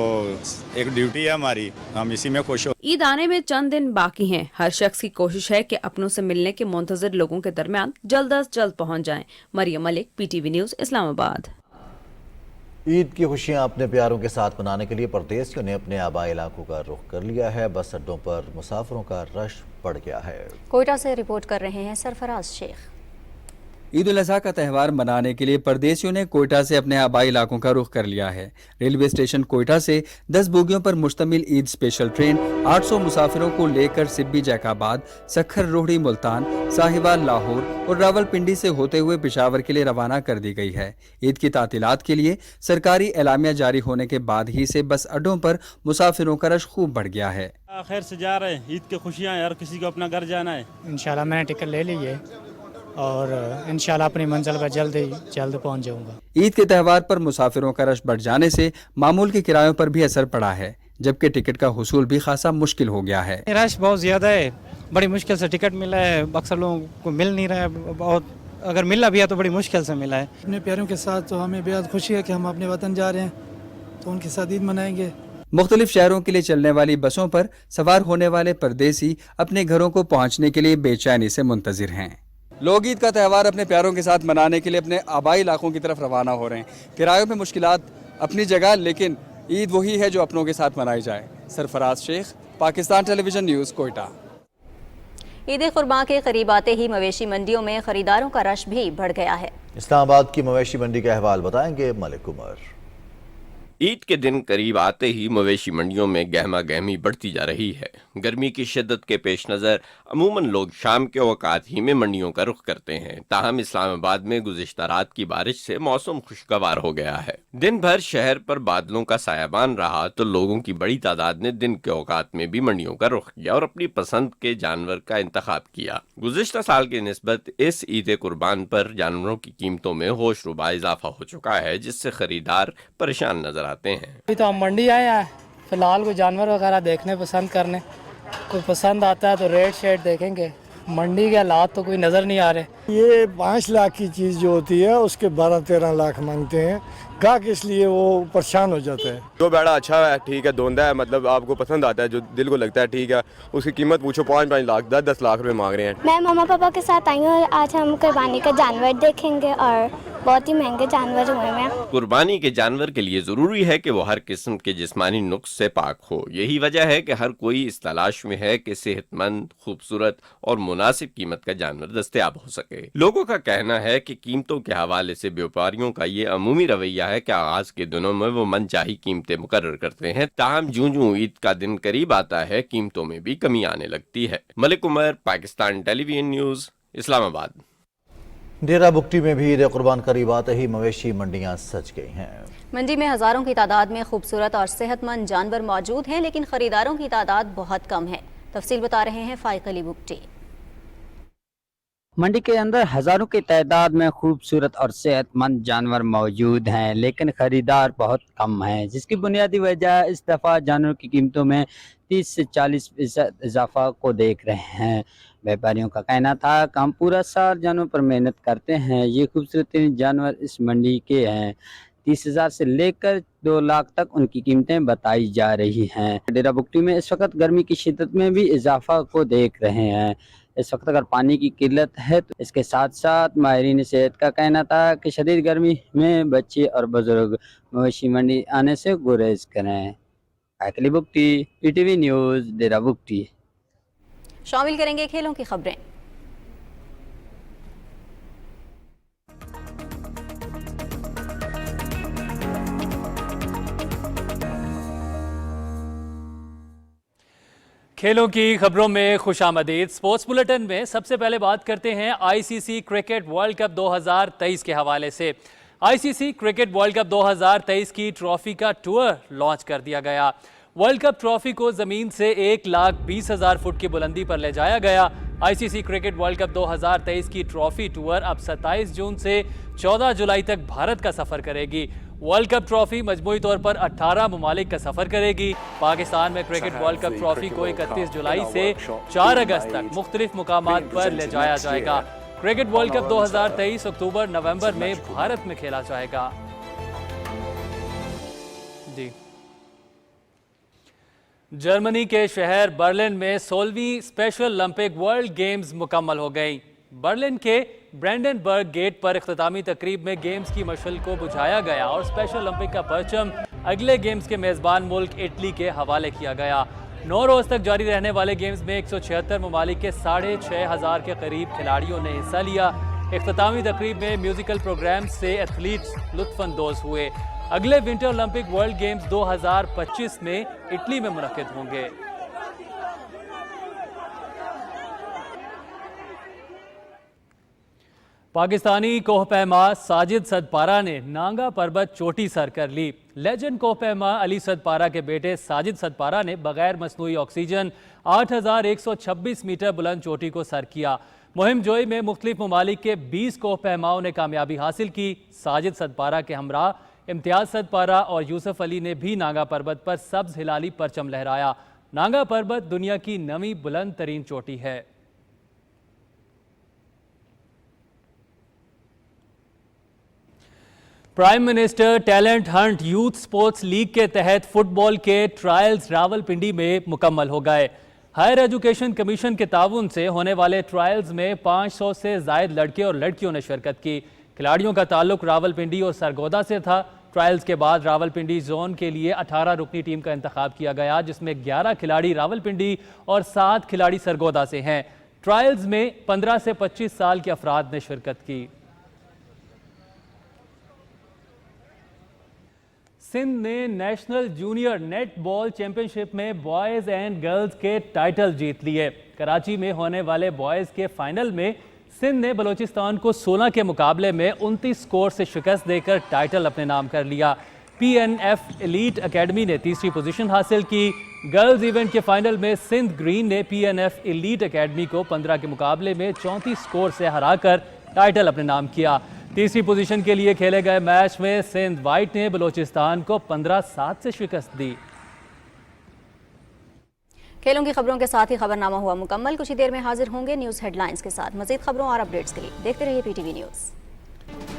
एक ड्यूटी है हमारी, हम इसी में खुश हो। ईद आने में चंद दिन बाकी हैं। हर शख्स की कोशिश है कि अपनों से मिलने के मुंतजर लोगों के दरमियान जल्द अज जल्द पहुंच जाएं। Maryam Malik, PTV news, Islamabad. ईद की खुशियां अपने प्यारों के साथ मनाने के लिए परदेसियों ने अपने आबाई इलाकों का रुख कर लिया है। बस अड्डों पर मुसाफिरों का रश बढ़ गया है। कोयटा से रिपोर्ट कर रहे हैं सरफराज शेख। ईद उल अज़हा का त्यौहार मनाने के लिए परदेसियों ने कोयटा से अपने आबाई इलाकों का रुख कर लिया है। रेलवे स्टेशन कोयटा से 10 बोगियों पर मुश्तमिल ईद स्पेशल ट्रेन 800 मुसाफिरों को लेकर सिब्बी जैकाबाद, सखर रोहड़ी मुल्तान, साहिवाल लाहौर और रावलपिंडी से होते हुए पेशावर के लिए रवाना कर दी गई है। ईद की तातीलात के लिए सरकारी एलामिया जारी होने के बाद ही से बस अड्डों पर मुसाफिरों का रश खूब बढ़ गया है। खैर से जा रहे हैं, ईद की खुशियाँ, हर किसी को अपना घर जाना है। इंशाल्लाह मैंने टिकट ले ली है और इंशाल्लाह अपनी मंजिल पर जल्द पहुंच जाऊंगा। ईद के त्यौहार पर मुसाफिरों का रश बढ़ जाने से मामूल के किरायों पर भी असर पड़ा है, जबकि टिकट का हुसूल भी खासा मुश्किल हो गया है। रश बहुत ज़्यादा है, बड़ी मुश्किल से टिकट मिला है, अक्सर लोगों को मिल नहीं रहा है, बहुत अगर मिला भी है तो बड़ी मुश्किल से मिला है। अपने प्यारों के साथ तो हमें बेहद खुशी है कि हम अपने वतन जा रहे हैं, तो उनके साथ ईद मनाएंगे। मुख्तलिफ शहरों के लिए चलने वाली बसों पर सवार होने वाले परदेसी अपने घरों को पहुँचने के लिए बेचैनी से मुंतजिर हैं। लोग ईद का त्यौहार अपने प्यारों के साथ मनाने के लिए अपने आबाई इलाकों की तरफ रवाना हो रहे हैं। किरायों में मुश्किलात अपनी जगह, लेकिन ईद वही है जो अपनों के साथ मनाई जाए। Sarfraz Sheikh, Pakistan television news, Quetta. ईद कुर्बान के करीब आते ही मवेशी मंडियों में खरीदारों का रश भी बढ़ गया है। इस्लामाबाद की मवेशी मंडी का अहवाल बताएंगे मलिक उमर। ईद के दिन करीब आते ही मवेशी मंडियों में गहमा गहमी बढ़ती जा रही है। गर्मी की शिद्दत के पेश नज़र अमूमन लोग शाम के औकात ही में मंडियों का रुख करते हैं। ताहम इस्लामाबाद में गुज़िश्ता रात की बारिश से मौसम खुशगवार हो गया है। दिन भर शहर पर बादलों का सायाबान रहा तो लोगों की बड़ी तादाद ने दिन के औकात में भी मंडियों का रुख किया और अपनी पसंद के जानवर का इंतखाब किया। गुज़िश्ता साल की निस्बत इस ईद कुर्बान पर जानवरों की कीमतों में होश रुबा इजाफा हो चुका है, जिससे खरीदार परेशान नजर आते हैं। अभी तो हम मंडी आए हैं, फिलहाल कोई जानवर वगैरह देखने पसंद करने, कोई पसंद आता है तो रेट शेट देखेंगे। मंडी के हालात तो कोई नज़र नहीं आ रहे। ये 5 लाख की चीज़ जो होती है उसके 12-13 लाख मांगते हैं गाहक, इसलिए वो परेशान हो जाता है। जो बेड़ा अच्छा है, ठीक है, धोंदा है, मतलब आपको पसंद आता है, जो दिल को लगता है ठीक है, उसकी कीमत पूछो 5-5 लाख 10-10 लाख रुपए मांग रहे हैं। मैं मामा पापा के साथ आई हूँ, आज हम कुर्बानी का जानवर देखेंगे और बहुत ही महंगे जानवर हुए हैं। कुर्बानी के जानवर के लिए जरूरी है कि वो हर किस्म के जिस्मानी नुक्स से पाक हो। यही वजह है कि हर कोई इस तलाश में है कि सेहतमंद, खूबसूरत और मुनासिब कीमत का जानवर दस्तयाब हो सके। लोगों का कहना है कि कीमतों के हवाले से व्यापारियों का ये अमूमी रवैया है कि आगाज के दिनों में वो मनचाही कीमतें मुकर्रर करते हैं, ताहम जूं ईद का दिन करीब आता है कीमतों में भी कमी आने लगती है। Malik Umar, Pakistan television news, Islamabad. डेरा बुगटी में भी ईद कुर्बान करीब आते ही मवेशी मंडियां सज गई हैं। मंडी में हजारों की तादाद में खूबसूरत और सेहतमंद जानवर मौजूद हैं, लेकिन खरीदारों की तादाद बहुत कम है। तफसील बता रहे हैं फाइक अली बुगटी। मंडी के अंदर हजारों की तादाद में खूबसूरत और सेहतमंद जानवर मौजूद हैं, लेकिन खरीदार बहुत कम हैं, जिसकी बुनियादी वजह इस दफ़ा जानवरों की कीमतों में 30 से 40% इजाफा को देख रहे हैं। व्यापारियों का कहना था कि हम पूरा साल जानवरों पर मेहनत करते हैं। ये खूबसूरत जानवर इस मंडी के हैं। 30,000 से लेकर 2 लाख तक उनकी कीमतें बताई जा रही हैं। डेरा बुगटी में इस वक्त गर्मी की शिद्दत में भी इजाफा को देख रहे हैं। इस वक्त अगर पानी की किल्लत है तो इसके साथ साथ माहिरीन सेहत का कहना था कि शदीद गर्मी में बच्चे और बुजुर्ग मवेशी मंडी आने से गुरेज करें। अकली बुगटी, PTV न्यूज़, डेरा बुगटी। शामिल करेंगे खेलों की खबरें। खेलों की खबरों में खुशामदीद। स्पोर्ट्स बुलेटिन में सबसे पहले बात करते हैं ICC क्रिकेट वर्ल्ड कप 2023 के हवाले से। ICC क्रिकेट वर्ल्ड कप 2023 की ट्रॉफी का टूर लॉन्च कर दिया गया। वर्ल्ड कप ट्रॉफी को जमीन से 1,20,000 फुट की बुलंदी पर ले जाया गया। ICC क्रिकेट वर्ल्ड कप 2023 की ट्रॉफी टूर अब 27 जून से 14 जुलाई तक भारत का सफर करेगी। वर्ल्ड कप ट्रॉफी मजमूई तौर पर 18 ममालिक का सफर करेगी। पाकिस्तान में क्रिकेट वर्ल्ड कप ट्रॉफी को 31 जुलाई से 4 अगस्त तक मुख्तलिफ मुकामात पर ले जाया जाएगा। क्रिकेट वर्ल्ड कप 2023 अक्टूबर नवंबर में भारत में खेला जाएगा। जी, जर्मनी के शहर बर्लिन में 16वीं स्पेशल ओलंपिक वर्ल्ड गेम्स मुकम्मल हो गई। बर्लिन के ब्रैंडनबर्ग गेट पर इख्तितामी तकरीब में गेम्स की मशअल को बुझाया गया और स्पेशल ओलंपिक का परचम अगले गेम्स के मेज़बान मुल्क इटली के हवाले किया गया। 9 रोज़ तक जारी रहने वाले गेम्स में 176 ममालिक के 6,500 के करीब खिलाड़ियों ने हिस्सा लिया। इख्तितामी तकरीब में म्यूजिकल प्रोग्राम से एथलीट्स लुत्फानंदोज हुए। अगले विंटर ओलंपिक वर्ल्ड गेम्स 2025 में इटली में मुनक्किद होंगे। पाकिस्तानी कोहपैमा साजिद सदपारा ने नांगा पर्वत चोटी सर कर ली। लेजेंड कोहपैमा अली सदपारा के बेटे साजिद सदपारा ने बगैर मसनूई ऑक्सीजन 8,126 मीटर बुलंद चोटी को सर किया। मुहिम जोई में मुख्तलिफ ममालिक के 20 कोहपैमाओं ने कामयाबी हासिल की। साजिद सदपारा के हमरा इम्तियाज सदपारा और यूसुफ अली ने भी नांगा पर्वत पर सब्ज हिलाली परचम लहराया। नांगा पर्वत दुनिया की 9वीं बुलंद तरीन चोटी है। Prime minister talent Hunt youth sports league के तहत फुटबॉल के ट्रायल्स रावलपिंडी में मुकम्मल हो गए। हायर एजुकेशन कमीशन के ताउन से होने वाले ट्रायल्स में 500 से जायद लड़के और लड़कियों ने शिरकत की। खिलाड़ियों का ताल्लुक रावलपिंडी और सरगोदा से था। ट्रायल्स के बाद रावलपिंडी जोन के लिए 18 रुकनी टीम का इंतखाब किया गया, जिसमें 11 खिलाड़ी रावलपिंडी और 7 खिलाड़ी सरगोदा से हैं। ट्रायल्स में 15 से 25 साल के अफराद ने शिरकत की। सिंध ने national junior net ball championship में बॉयज़ एंड गर्ल्स के टाइटल जीत लिए। कराची में होने वाले बॉयज़ के फाइनल में सिंध ने बलूचिस्तान को 16 के मुकाबले में 29 स्कोर से शिकस्त देकर टाइटल अपने नाम कर लिया। PNF एलीट अकेडमी ने तीसरी पोजीशन हासिल की। गर्ल्स इवेंट के फाइनल में सिंध ग्रीन ने PNF एलीट अकेडमी को 15 के मुकाबले में 34 स्कोर से हराकर टाइटल अपने नाम किया। तीसरी पोजीशन के लिए खेले गए मैच में सिंध वाइट ने बलूचिस्तान को 15-7 से शिकस्त दी। खेलों की खबरों के साथ ही खबरनामा हुआ मुकम्मल। कुछ ही देर में हाजिर होंगे न्यूज़ हेडलाइंस के साथ। मजीद खबरों और अपडेट्स के लिए देखते रहिए PTV न्यूज़।